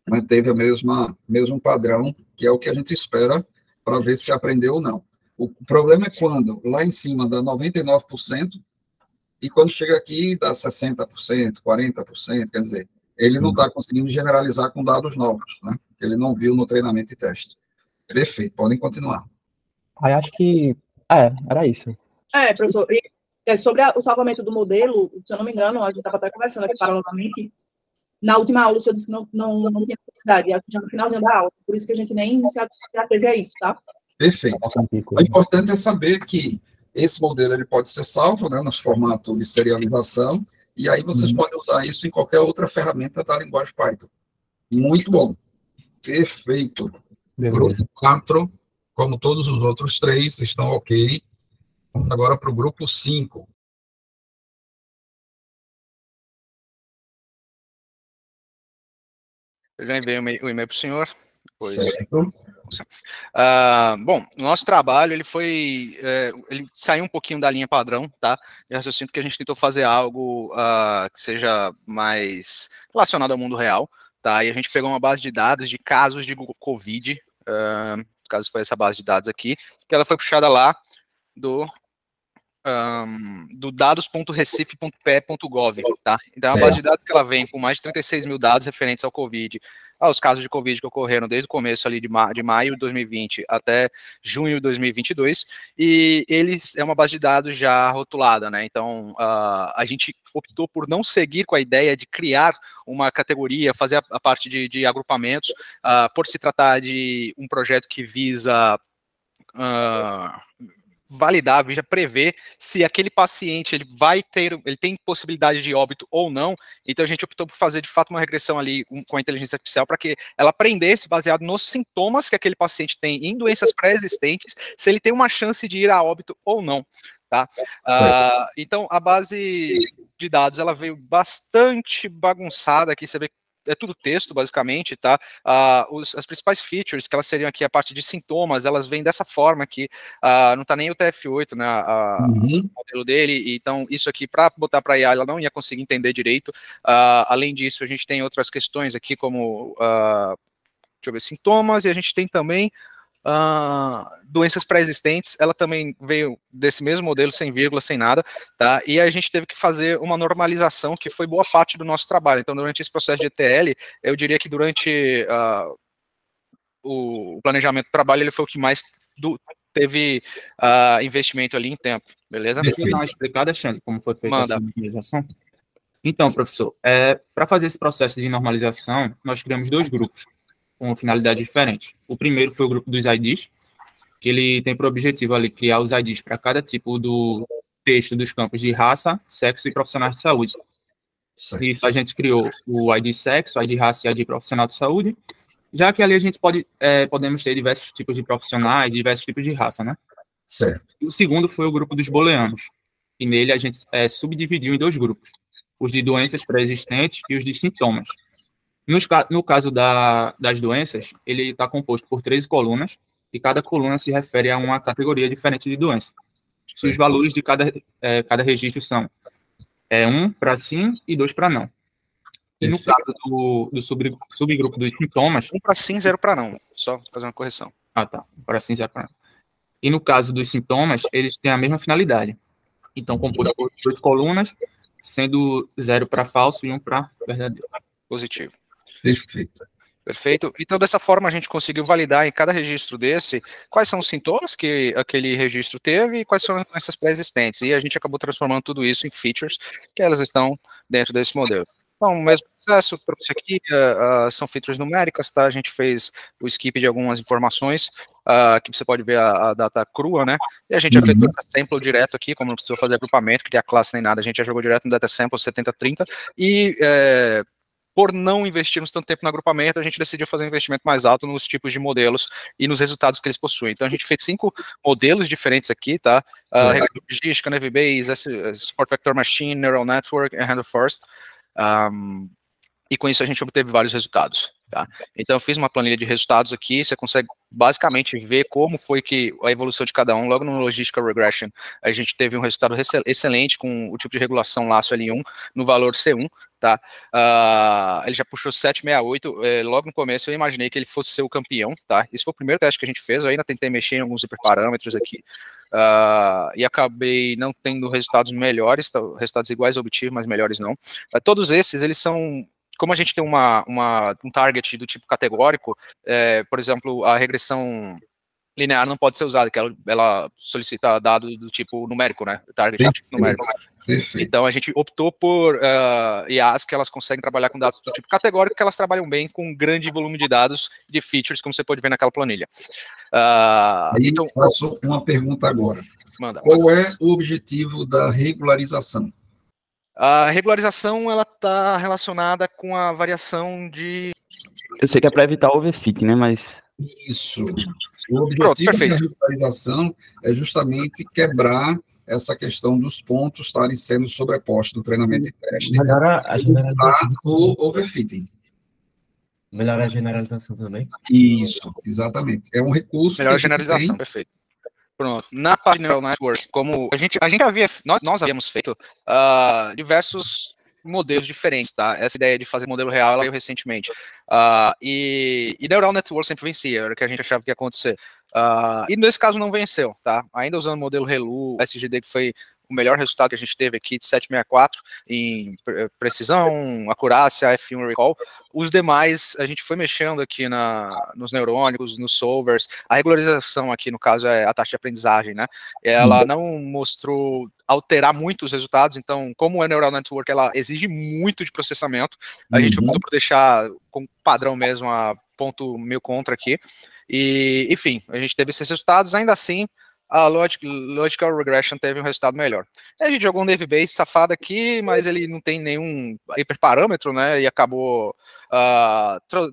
[SPEAKER 1] manteve mesmo padrão, que é o que a gente espera para ver se aprendeu ou não. O problema é quando lá em cima dá 99%, e quando chega aqui dá 60%, 40%, quer dizer, ele não está conseguindo generalizar com dados novos, né? Ele não viu no treinamento e teste. Perfeito, podem continuar.
[SPEAKER 12] Aí acho que, era isso.
[SPEAKER 17] Professor, sobre o salvamento do modelo, se eu não me engano, a gente estava até conversando aqui paralelamente, na última aula o senhor disse que não tinha necessidade, já no finalzinho da aula, por isso que a gente nem se ateve a isso, tá?
[SPEAKER 1] Perfeito. O importante é saber que esse modelo ele pode ser salvo, né, no formato de serialização, e aí vocês podem usar isso em qualquer outra ferramenta da linguagem Python. Muito bom. Perfeito. Grupo 4, como todos os outros 3, estão ok. Vamos agora para o grupo 5.
[SPEAKER 19] Eu já enviei o e-mail para o senhor.
[SPEAKER 1] Certo.
[SPEAKER 19] Bom, o nosso trabalho, ele saiu um pouquinho da linha padrão, tá? Eu sinto que a gente tentou fazer algo que seja mais relacionado ao mundo real, tá? E a gente pegou uma base de dados de casos de Covid, no caso foi essa base de dados aqui, que ela foi puxada lá do dados.recife.pe.gov, tá? Então é uma base de dados que ela vem com mais de 36 mil dados referentes ao Covid, aos casos de Covid que ocorreram desde o começo ali de maio de 2020 até junho de 2022, e eles é uma base de dados já rotulada, né? Então a gente optou por não seguir com a ideia de criar uma categoria, fazer a parte de agrupamentos, por se tratar de um projeto que visa validar, veja, prever se aquele paciente ele tem possibilidade de óbito ou não. Então a gente optou por fazer de fato uma regressão ali com a inteligência artificial para que ela aprendesse baseado nos sintomas que aquele paciente tem em doenças pré-existentes, se ele tem uma chance de ir a óbito ou não, tá? Então a base de dados ela veio bastante bagunçada aqui, você vê que é tudo texto, basicamente, tá? As principais features, que elas seriam aqui a parte de sintomas, elas vêm dessa forma aqui, não tá nem o TF8, né, o modelo dele, então isso aqui, para botar para IA, ela não ia conseguir entender direito. Além disso, a gente tem outras questões aqui, como, deixa eu ver, sintomas, e a gente tem também doenças pré-existentes, ela também veio desse mesmo modelo, sem vírgula, sem nada, tá? E a gente teve que fazer uma normalização, que foi boa parte do nosso trabalho. Então, durante esse processo de ETL, eu diria que durante o planejamento do trabalho, ele foi o que mais teve investimento ali em tempo, beleza?
[SPEAKER 12] Deixa eu dar uma explicada, Xande, como foi feita essa normalização. Então, professor, para fazer esse processo de normalização, nós criamos 2 grupos, com finalidades diferentes. O primeiro foi o grupo dos IDs, que ele tem por objetivo ali criar os IDs para cada tipo do texto dos campos de raça, sexo e profissionais de saúde. Isso a gente criou o ID sexo, ID raça e ID profissional de saúde, já que ali a gente podemos ter diversos tipos de profissionais, diversos tipos de raça, né?
[SPEAKER 1] Certo.
[SPEAKER 12] E o segundo foi o grupo dos booleanos, e nele a gente subdividiu em 2 grupos, os de doenças pré-existentes e os de sintomas. No caso das doenças, ele está composto por 13 colunas, e cada coluna se refere a uma categoria diferente de doença. E os valores de cada registro são 1 para sim e 2 para não. E no caso do subgrupo dos sintomas...
[SPEAKER 19] 1 para sim, 0 para não. Só fazer uma correção.
[SPEAKER 12] Tá. 1 para sim, 0 para não. E no caso dos sintomas, eles têm a mesma finalidade. Então, composto por 8 colunas, sendo 0 para falso e 1 para verdadeiro.
[SPEAKER 19] Positivo.
[SPEAKER 1] Perfeito.
[SPEAKER 19] Perfeito. Então, dessa forma, a gente conseguiu validar em cada registro desse quais são os sintomas que aquele registro teve e quais são essas pré-existentes. E a gente acabou transformando tudo isso em features, que elas estão dentro desse modelo. Então, o mesmo processo, para isso aqui, são features numéricas, tá? A gente fez o skip de algumas informações, que você pode ver a data crua, né? E a gente já fez o data sample direto aqui, como não precisou fazer agrupamento, criar classe nem nada, a gente já jogou direto no data sample 7030, e por não investirmos tanto tempo no agrupamento, a gente decidiu fazer um investimento mais alto nos tipos de modelos e nos resultados que eles possuem. Então, a gente fez 5 modelos diferentes aqui, tá? Regra logística, Navy Base, Support Vector Machine, Neural Network e Random Forest. E com isso a gente obteve vários resultados. Tá? Então eu fiz uma planilha de resultados aqui, você consegue basicamente ver como foi que a evolução de cada um. Logo no Logistical Regression, a gente teve um resultado excelente com o tipo de regulação laço L1 no valor C1, tá? Ele já puxou 768, logo no começo eu imaginei que ele fosse ser o campeão, tá? Esse foi o primeiro teste que a gente fez, eu ainda tentei mexer em alguns hiperparâmetros aqui, e acabei não tendo resultados melhores, resultados iguais eu obtive, mas melhores não. Todos esses, eles são... Como a gente tem um target do tipo categórico, por exemplo, a regressão linear não pode ser usada, porque ela solicita dados do tipo numérico, né? Target do tipo numérico. Então a gente optou por IAs que elas conseguem trabalhar com dados do tipo categórico, que elas trabalham bem com um grande volume de dados de features, como você pode ver naquela planilha.
[SPEAKER 1] Então, faço uma pergunta agora.
[SPEAKER 19] Manda.
[SPEAKER 1] Qual é o objetivo da regularização?
[SPEAKER 19] A regularização, ela está relacionada com a variação de...
[SPEAKER 20] Eu sei que é para evitar overfit, né, mas...
[SPEAKER 1] Isso. O objetivo da regularização é justamente quebrar essa questão dos pontos estarem sendo sobrepostos no treinamento e teste.
[SPEAKER 21] Melhora a generalização.
[SPEAKER 1] O overfitting.
[SPEAKER 21] Melhora a generalização também?
[SPEAKER 1] Isso, exatamente. É um recurso...
[SPEAKER 19] Melhora a generalização, perfeito. Pronto. Na parte de Neural Network, como a gente havia, nós havíamos feito diversos modelos diferentes, tá? Essa ideia de fazer modelo real, ela veio recentemente. E Neural Network sempre vencia, era o que a gente achava que ia acontecer. E nesse caso não venceu, tá? Ainda usando o modelo ReLU, SGD, que foi o melhor resultado que a gente teve aqui, de 764, em precisão, acurácia, F1 recall. Os demais, a gente foi mexendo aqui nos neurônicos, nos solvers. A regularização aqui, no caso, é a taxa de aprendizagem, né? Ela não mostrou alterar muito os resultados, então, como a Neural Network, ela exige muito de processamento, a gente optou por deixar com padrão mesmo a ponto meio contra aqui. E, enfim, a gente teve esses resultados, ainda assim, a Logical Regression teve um resultado melhor. A gente jogou um Navy-Base safado aqui, mas ele não tem nenhum hiperparâmetro, né, e acabou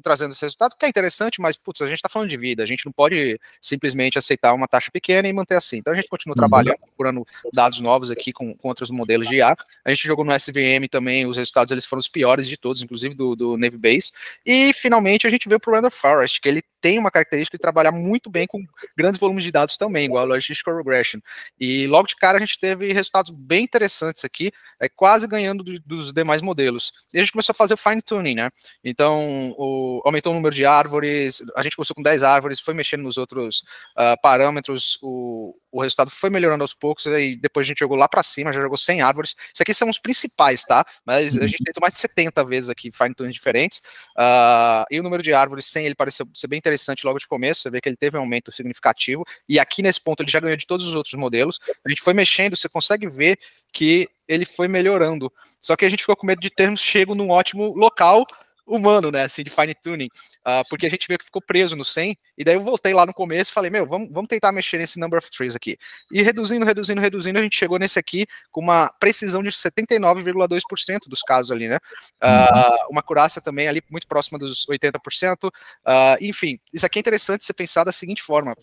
[SPEAKER 19] trazendo esse resultado, que é interessante, mas, putz, a gente tá falando de vida, a gente não pode simplesmente aceitar uma taxa pequena e manter assim. Então a gente continua trabalhando, procurando dados novos aqui com outros modelos de IA. A gente jogou no SVM também, os resultados eles foram os piores de todos, inclusive do Navy-Base. E, finalmente, a gente veio pro Random Forest, que ele tem uma característica de trabalhar muito bem com grandes volumes de dados também, igual a Logistical Regression. E logo de cara a gente teve resultados bem interessantes aqui, quase ganhando dos demais modelos. E a gente começou a fazer o fine-tuning, né? Então, aumentou o número de árvores, a gente começou com 10 árvores, foi mexendo nos outros parâmetros, o resultado foi melhorando aos poucos, e depois a gente jogou lá para cima, já jogou 100 árvores. Isso aqui são os principais, tá? Mas a gente tentou mais de 70 vezes aqui fine-tuning diferentes, e o número de árvores 100, ele pareceu ser bem interessante logo de começo, você vê que ele teve um aumento significativo, e aqui nesse ponto ele já ganhou de todos os outros modelos. A gente foi mexendo, você consegue ver que ele foi melhorando, só que a gente ficou com medo de termos chego num ótimo local humano, né, assim, de fine-tuning, porque a gente viu que ficou preso no 100, e daí eu voltei lá no começo e falei, vamos tentar mexer nesse number of trees aqui, e reduzindo, a gente chegou nesse aqui com uma precisão de 79,2% dos casos ali, né, uma acurácia também ali muito próxima dos 80%, enfim, isso aqui é interessante você pensar da seguinte forma,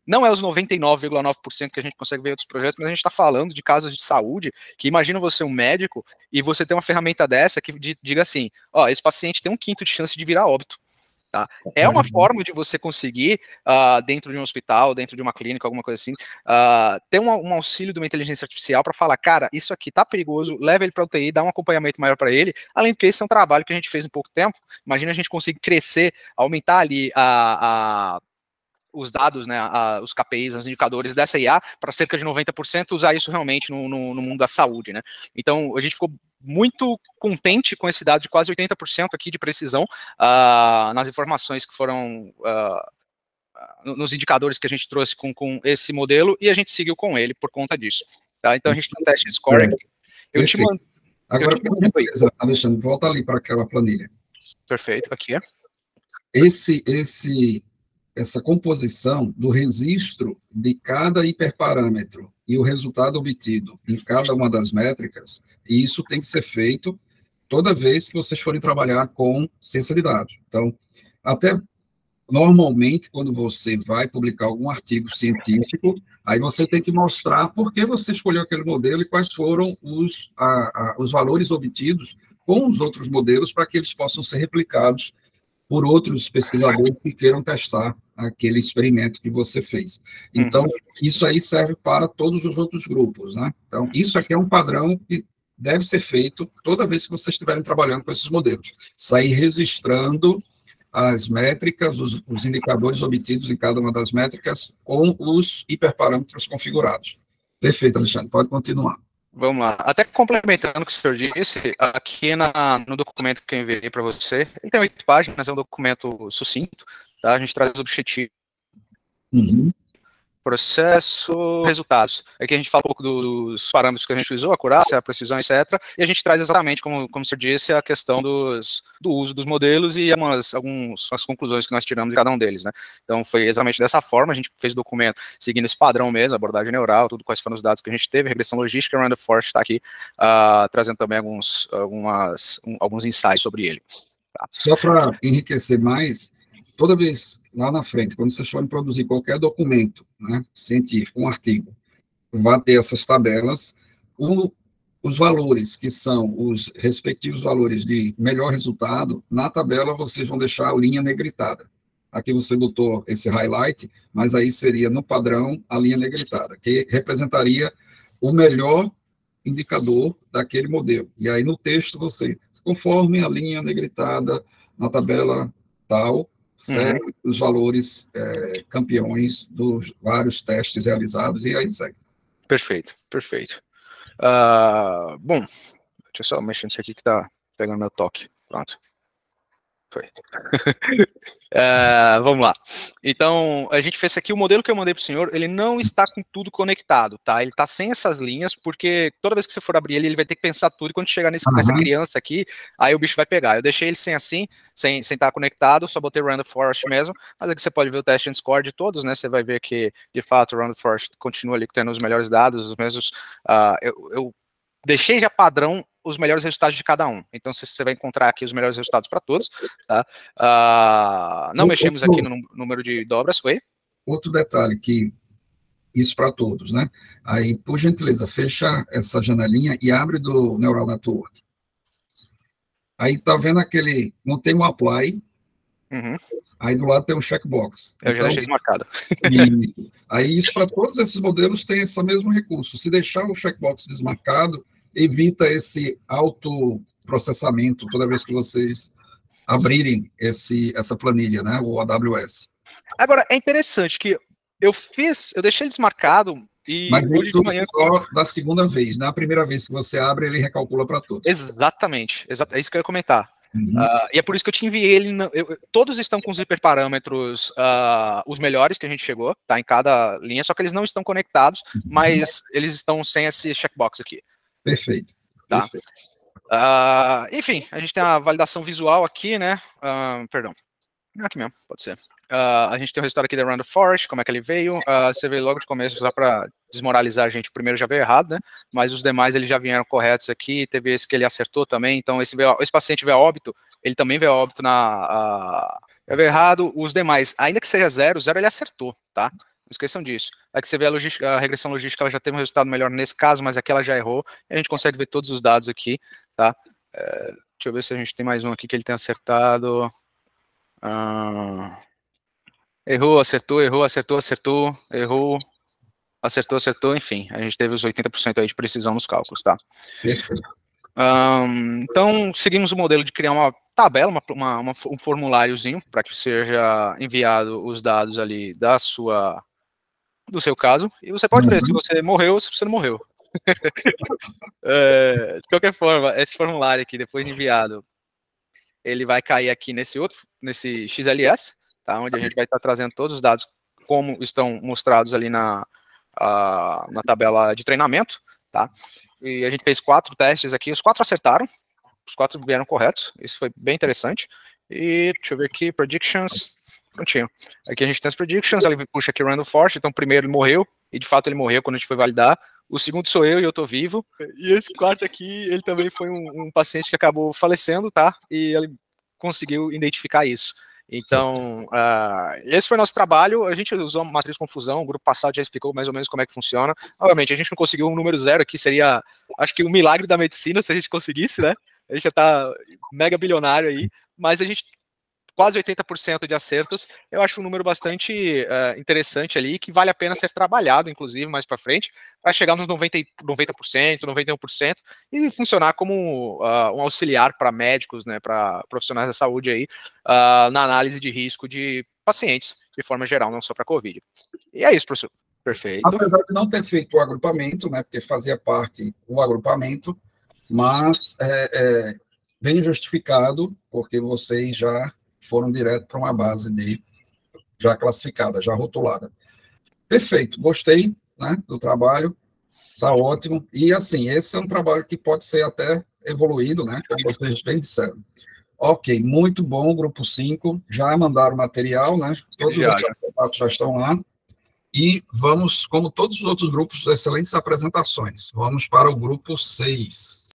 [SPEAKER 19] não é os 99,9% que a gente consegue ver em outros projetos, mas a gente está falando de casos de saúde, que imagina você um médico, e você tem uma ferramenta dessa que diga assim, ó, esse paciente tem 1/5 de chance de virar óbito. Tá? É uma forma de você conseguir, dentro de um hospital, dentro de uma clínica, alguma coisa assim, ter um auxílio de uma inteligência artificial para falar, cara, isso aqui tá perigoso, leva ele para UTI, dá um acompanhamento maior para ele, além do que esse é um trabalho que a gente fez em pouco tempo, imagina a gente conseguir crescer, aumentar ali os dados, né, os KPIs, os indicadores dessa IA para cerca de 90%, usar isso realmente no mundo da saúde, né? Então, a gente ficou muito contente com esse dado de quase 80% aqui de precisão nas informações que foram, nos indicadores que a gente trouxe com esse modelo, e a gente seguiu com ele por conta disso. Tá? Então, a gente tem um teste score aqui. Eu te mando...
[SPEAKER 1] Agora, Alexandre, volta ali para aquela planilha.
[SPEAKER 19] Perfeito, aqui é.
[SPEAKER 1] Essa composição do registro de cada hiperparâmetro e o resultado obtido em cada uma das métricas, e isso tem que ser feito toda vez que vocês forem trabalhar com ciência de dados. Então, até normalmente, quando você vai publicar algum artigo científico, aí você tem que mostrar por que você escolheu aquele modelo e quais foram os valores obtidos com os outros modelos para que eles possam ser replicados por outros pesquisadores que queiram testar aquele experimento que você fez. Então, isso aí serve para todos os outros grupos, né? Então, isso aqui é um padrão que deve ser feito toda vez que vocês estiverem trabalhando com esses modelos. Sair registrando as métricas, os indicadores obtidos em cada uma das métricas com os hiperparâmetros configurados. Perfeito, Alexandre, pode continuar.
[SPEAKER 19] Vamos lá. Até complementando o que o senhor disse, aqui no documento que eu enviei para você, ele tem 8 páginas, é um documento sucinto, tá? A gente traz os objetivos. Processo, resultados. Aqui a gente fala um pouco dos parâmetros que a gente usou, a acurácia, a precisão, etc. E a gente traz exatamente, como o senhor disse, a questão do uso dos modelos e algumas conclusões que nós tiramos de cada um deles, né? Então, foi exatamente dessa forma, a gente fez o documento seguindo esse padrão mesmo, abordagem neural, tudo, quais foram os dados que a gente teve, regressão logística, Random Forest está aqui, trazendo também alguns insights sobre ele. Tá?
[SPEAKER 1] Só para enriquecer mais, toda vez lá na frente, quando vocês forem produzir qualquer documento, né, científico, um artigo, vai ter essas tabelas, os valores, que são os respectivos valores de melhor resultado, na tabela vocês vão deixar a linha negritada. Aqui você botou esse highlight, mas aí seria no padrão a linha negritada, que representaria o melhor indicador daquele modelo. E aí no texto você, conforme a linha negritada na tabela tal, segue os valores campeões dos vários testes realizados, e aí segue.
[SPEAKER 19] Perfeito, perfeito. Bom, deixa eu só mexer nisso aqui que tá pegando meu toque. Pronto. Foi. Vamos lá. Então, a gente fez aqui, o modelo que eu mandei para o senhor, ele não está com tudo conectado, tá? Ele está sem essas linhas, porque toda vez que você for abrir ele vai ter que pensar tudo, e quando chegar nessa criança aqui, aí o bicho vai pegar. Eu deixei ele sem estar conectado, só botei Random Forest mesmo, mas aqui você pode ver o teste and score de todos, né? Você vai ver que, de fato, o Random Forest continua ali tendo os melhores dados, os mesmos... eu deixei já padrão os melhores resultados de cada um. Então, você vai encontrar aqui os melhores resultados para todos, tá? Não mexemos aqui no número de dobras, foi?
[SPEAKER 1] Outro detalhe, que isso para todos, né? Aí, por gentileza, fecha essa janelinha e abre do Neural Network. Aí, tá vendo aquele... Não tem um apply, aí do lado tem um checkbox.
[SPEAKER 19] Eu já deixei desmarcado.
[SPEAKER 1] Aí, isso para todos esses modelos tem esse mesmo recurso. Se deixar o checkbox desmarcado, evita esse autoprocessamento toda vez que vocês abrirem essa planilha, né, o AWS.
[SPEAKER 19] Agora, é interessante que eu deixei ele desmarcado e
[SPEAKER 1] mas
[SPEAKER 19] hoje de manhã...
[SPEAKER 1] só da segunda vez, na primeira vez que você abre, ele recalcula para todos.
[SPEAKER 19] Exatamente, é isso que eu ia comentar. E é por isso que eu te enviei ele. Todos estão com os hiperparâmetros, os melhores que a gente chegou, tá, em cada linha, só que eles não estão conectados, mas eles estão sem esse checkbox aqui.
[SPEAKER 1] Perfeito.
[SPEAKER 19] Tá.
[SPEAKER 1] Perfeito.
[SPEAKER 19] Enfim, a gente tem a validação visual aqui, né? Perdão. Aqui mesmo, pode ser. A gente tem o resultado aqui da Random Forest, como é que ele veio. Você veio logo de começo, só para desmoralizar a gente. O primeiro já veio errado, né? Mas os demais eles já vieram corretos aqui. Teve esse que ele acertou também. Então, esse paciente veio a óbito, ele também veio a óbito já veio errado. Os demais, ainda que seja 0 ele acertou, tá? Não esqueçam disso. Aqui você vê a regressão logística, ela já teve um resultado melhor nesse caso, mas aqui ela já errou. E a gente consegue ver todos os dados aqui, tá? Deixa eu ver se a gente tem mais um aqui que ele tem acertado. Errou, acertou, errou, acertou, acertou, errou, acertou, acertou, enfim. A gente teve os 80% aí de precisão nos cálculos, tá? Então, seguimos o modelo de criar uma tabela, um formuláriozinho, para que seja enviado os dados ali do seu caso, e você pode ver se você morreu ou se você não morreu. De qualquer forma, esse formulário aqui, depois de enviado, ele vai cair aqui nesse XLS, tá, onde a gente vai estar trazendo todos os dados como estão mostrados ali na tabela de treinamento, tá? E a gente fez 4 testes aqui, os 4 acertaram, os 4 vieram corretos, isso foi bem interessante. E deixa eu ver aqui, predictions, prontinho. Aqui a gente tem as predictions, ele puxa aqui Random Forest, então o primeiro ele morreu, e de fato ele morreu quando a gente foi validar. O segundo sou eu e eu tô vivo. E esse quarto aqui, ele também foi um paciente que acabou falecendo, tá? E ele conseguiu identificar isso. Então, esse foi nosso trabalho. A gente usou uma matriz de confusão, o grupo passado já explicou mais ou menos como é que funciona. Obviamente, a gente não conseguiu um número zero aqui, seria, acho que, um milagre da medicina se a gente conseguisse, né? A gente já tá mega bilionário aí, mas a gente quase 80% de acertos, eu acho um número bastante interessante ali, que vale a pena ser trabalhado, inclusive, mais para frente, para chegar nos 90%, 91%, e funcionar como um auxiliar para médicos, né, para profissionais da saúde aí, na análise de risco de pacientes, de forma geral, não só para Covid. E é isso, professor. Perfeito.
[SPEAKER 1] Apesar de não ter feito o agrupamento, né, porque fazia parte o agrupamento, mas bem justificado, porque vocês já foram direto para uma base já classificada, já rotulada. Perfeito, gostei, né, do trabalho, está ótimo. E, assim, esse é um trabalho que pode ser até evoluído, né, como vocês bem disseram. Ok, muito bom, grupo 5, já mandaram material, né, todos os artefatos já estão lá. E vamos, como todos os outros grupos, excelentes apresentações. Vamos para o grupo 6.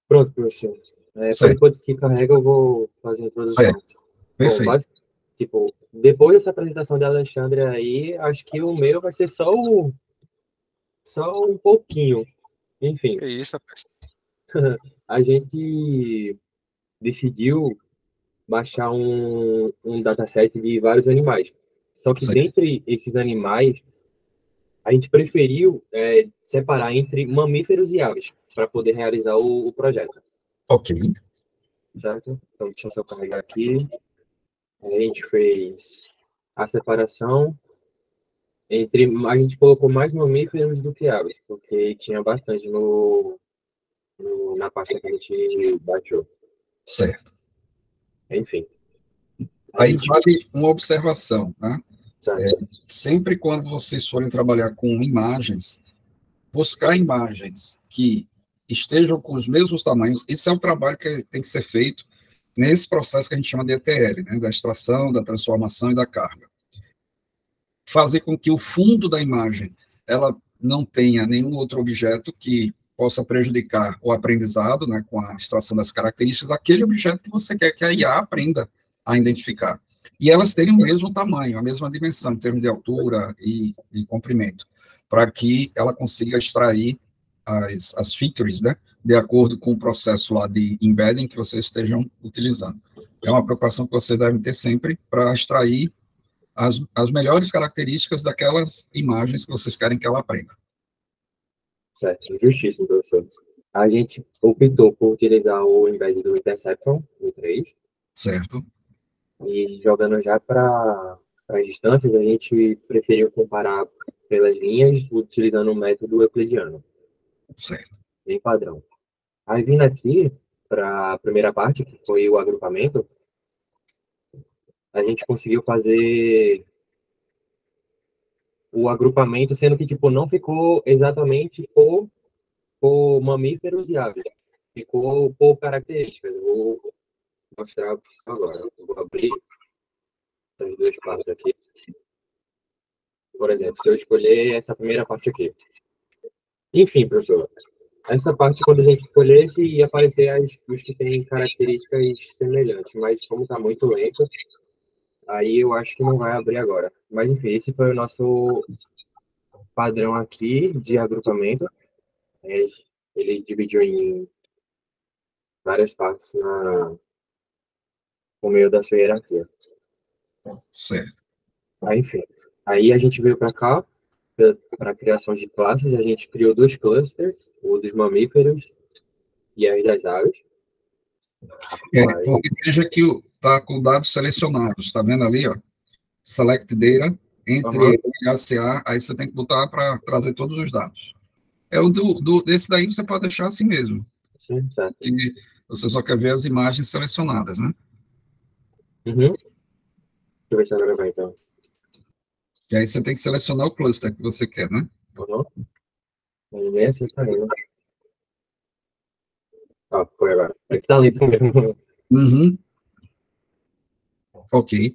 [SPEAKER 6] Pronto, professor. Por enquanto que carrega, eu vou fazer a introdução.
[SPEAKER 1] Certo. Perfeito.
[SPEAKER 6] Bom, tipo, depois dessa apresentação de Alexandre aí, acho que o meu vai ser só um pouquinho. Enfim.
[SPEAKER 19] É isso,
[SPEAKER 6] a gente decidiu baixar um dataset de vários animais. Só que dentre esses animais, a gente preferiu separar entre mamíferos e aves, para poder realizar o projeto.
[SPEAKER 1] Ok.
[SPEAKER 6] Certo? Então, deixa eu só carregar aqui. A gente fez a separação entre... A gente colocou mais mamíferos do que aves, porque tinha bastante na pasta que a gente baixou.
[SPEAKER 1] Certo.
[SPEAKER 6] Enfim.
[SPEAKER 1] Aí vale uma observação, né? Sempre quando vocês forem trabalhar com imagens, buscar imagens que estejam com os mesmos tamanhos, isso é um trabalho que tem que ser feito nesse processo que a gente chama de ETL, né? Da extração, da transformação e da carga. Fazer com que o fundo da imagem ela não tenha nenhum outro objeto que possa prejudicar o aprendizado, né, com a extração das características daquele objeto que você quer que a IA aprenda a identificar. E elas terem o mesmo tamanho, a mesma dimensão, em termos de altura e comprimento, para que ela consiga extrair as features, né, de acordo com o processo lá de embedding que vocês estejam utilizando. É uma preocupação que vocês devem ter sempre para extrair as melhores características daquelas imagens que vocês querem que ela aprenda.
[SPEAKER 6] Certo, justíssimo, professor. A gente optou por utilizar o embed do Interception, o 3.
[SPEAKER 1] Certo.
[SPEAKER 6] E jogando já para as distâncias, a gente preferiu comparar pelas linhas, utilizando o método euclidiano.
[SPEAKER 1] Certo.
[SPEAKER 6] Bem padrão. Aí, vindo aqui para a primeira parte, que foi o agrupamento, a gente conseguiu fazer o agrupamento, sendo que, tipo, não ficou exatamente por mamíferos e aves. Ficou por características. Eu vou mostrar agora. Eu vou abrir as duas partes aqui. Por exemplo, se eu escolher essa primeira parte aqui. Enfim, professor, essa parte, quando a gente escolhesse, ia aparecer os que têm características semelhantes, mas como está muito lento, aí eu acho que não vai abrir agora. Mas, enfim, esse foi o nosso padrão aqui de agrupamento. Ele dividiu em várias partes no meio da sua hierarquia.
[SPEAKER 1] Certo.
[SPEAKER 6] Aí, enfim. Aí a gente veio para cá, para a criação de classes, a gente criou 2 clusters, o dos mamíferos e as das aves.
[SPEAKER 1] Porque veja que está com dados selecionados, está vendo ali, ó? Select Data, entre HCA, aí você tem que botar para trazer todos os dados. Esse daí você pode deixar assim mesmo.
[SPEAKER 6] Sim, certo.
[SPEAKER 1] E você só quer ver as imagens selecionadas, né?
[SPEAKER 6] Uhum. Deixa eu ver se agora vai, então.
[SPEAKER 1] E aí você tem que selecionar o cluster que você quer, né?
[SPEAKER 6] Uhum. Nem assim tá indo. Foi agora. É que tá lento mesmo.
[SPEAKER 1] Uhum. Ok.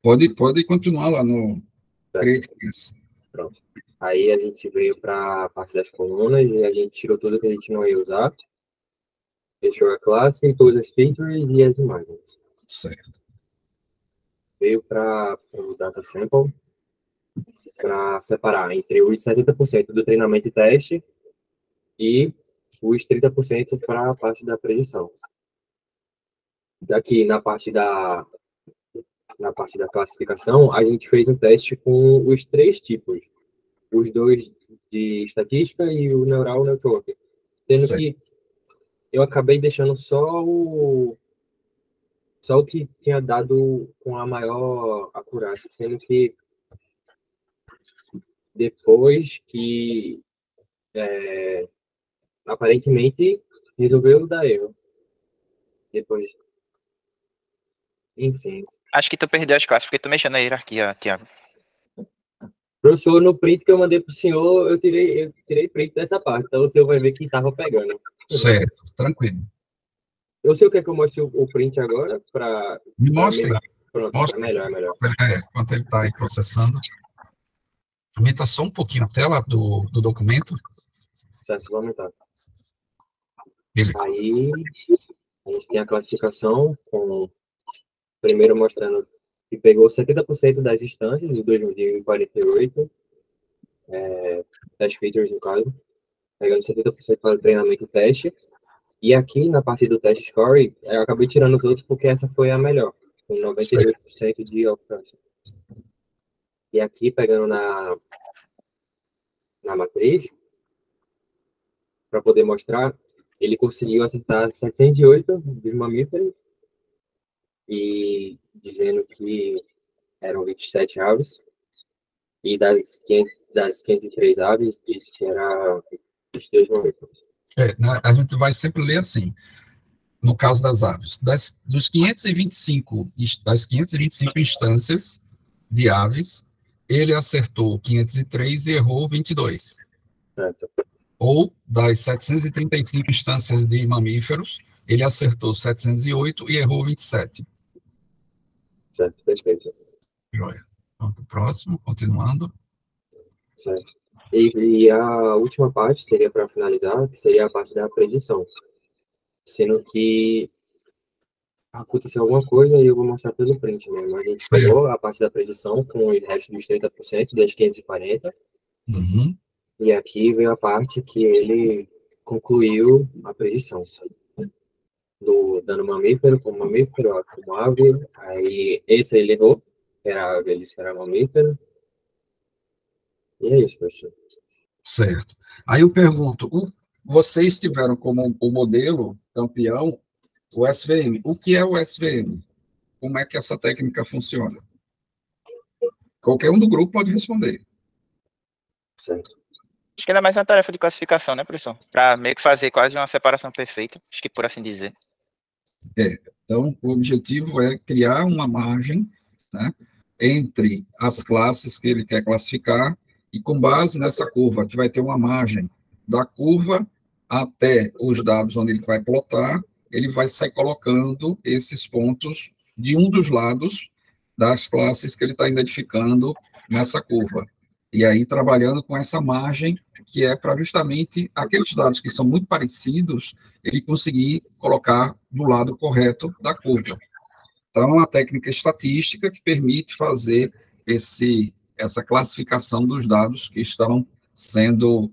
[SPEAKER 1] Pode continuar lá no Create Class.
[SPEAKER 6] Pronto. Aí a gente veio para a parte das colunas e a gente tirou tudo que a gente não ia usar. fechou a classe, todas as features e as imagens.
[SPEAKER 1] Certo.
[SPEAKER 6] Veio para o data sample, para separar entre os 70% do treinamento e teste e os 30% para a parte da predição. Daqui, na parte da classificação, a gente fez um teste com os 3 tipos. Os 2 de estatística e o neural network. Sendo que eu acabei deixando só o que tinha dado com a maior acurácia, sendo que depois que aparentemente resolveu dar erro. Depois, enfim.
[SPEAKER 5] Acho que tu perdeu as classes porque tu mexeu na hierarquia, Thiago.
[SPEAKER 6] Professor, no print que eu mandei pro senhor, eu tirei print dessa parte, então o senhor vai ver que tava pegando.
[SPEAKER 1] Certo, tranquilo.
[SPEAKER 6] O senhor quer que eu mostre o print agora?
[SPEAKER 1] Me mostre.
[SPEAKER 6] Pronto,
[SPEAKER 1] Mostra.
[SPEAKER 6] É melhor.
[SPEAKER 1] Enquanto ele está aí processando. Aumenta só um pouquinho a tela do documento.
[SPEAKER 6] Certo, vou aumentar.
[SPEAKER 1] Beleza.
[SPEAKER 6] Aí, a gente tem a classificação, primeiro mostrando que pegou 70% das instâncias de 2048, test features no caso, pegando 70% para o treinamento e teste. E aqui, na parte do test score, eu acabei tirando os outros porque essa foi a melhor, com 98% de occurrence. E aqui, pegando na matriz, para poder mostrar, ele conseguiu acertar 708 dos mamíferos, e dizendo que eram 27 aves, e das 503 aves, disse que era 22 mamíferos.
[SPEAKER 1] A gente vai sempre ler assim, no caso das aves, das 525 instâncias de aves, ele acertou 503 e errou 22.
[SPEAKER 6] Certo.
[SPEAKER 1] Ou das 735 instâncias de mamíferos, ele acertou 708 e errou 27.
[SPEAKER 6] Certo, perfeito.
[SPEAKER 1] Joia. Vamos para o próximo, continuando.
[SPEAKER 6] Certo. E a última parte seria para finalizar, que seria a parte da predição. Sendo que aconteceu alguma coisa e eu vou mostrar pelo print mesmo. A gente pegou a parte da predição com o resto dos 30% das 540.
[SPEAKER 1] Uhum.
[SPEAKER 6] E aqui veio a parte que ele concluiu a predição. Do dano mamífero como mamífero, como ave. Aí esse ele errou, era ave, ele era mamífero. E é isso, professor.
[SPEAKER 1] Certo. Aí eu pergunto, vocês tiveram como o modelo campeão o SVM. O que é o SVM? Como é que essa técnica funciona? Qualquer um do grupo pode responder.
[SPEAKER 6] Certo.
[SPEAKER 5] Acho que ainda mais uma tarefa de classificação, né, professor? Para meio que fazer quase uma separação perfeita, acho que por assim dizer.
[SPEAKER 1] Então, o objetivo é criar uma margem, né, entre as classes que ele quer classificar, e com base nessa curva, que vai ter uma margem da curva até os dados onde ele vai plotar, ele vai sair colocando esses pontos de um dos lados das classes que ele está identificando nessa curva. E aí, trabalhando com essa margem, que é para justamente aqueles dados que são muito parecidos, ele conseguir colocar do lado correto da curva. Então, é uma técnica estatística que permite fazer essa classificação dos dados que estão sendo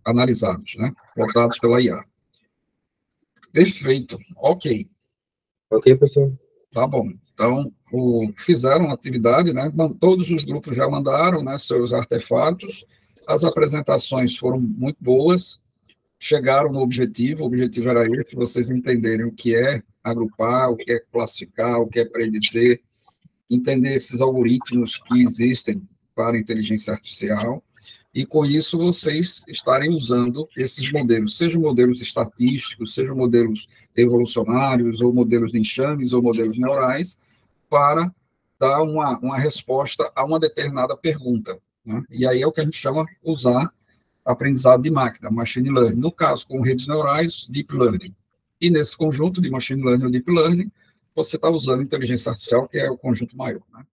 [SPEAKER 1] analisados, né? Plotados pela IA. Perfeito. Ok.
[SPEAKER 6] Ok, professor.
[SPEAKER 1] Tá bom. Então, fizeram a atividade, né? Todos os grupos já mandaram, né, seus artefatos. As apresentações foram muito boas. Chegaram no objetivo. O objetivo era esse, vocês entenderem o que é agrupar, o que é classificar, o que é predizer, entender esses algoritmos que existem para a inteligência artificial, e com isso vocês estarem usando esses modelos, sejam modelos estatísticos, sejam modelos evolucionários, ou modelos de enxames, ou modelos neurais, para dar uma resposta a uma determinada pergunta, né? E aí é o que a gente chama usar aprendizado de máquina, machine learning, no caso com redes neurais, deep learning. E nesse conjunto de machine learning e deep learning, você está usando inteligência artificial, que é o conjunto maior, né?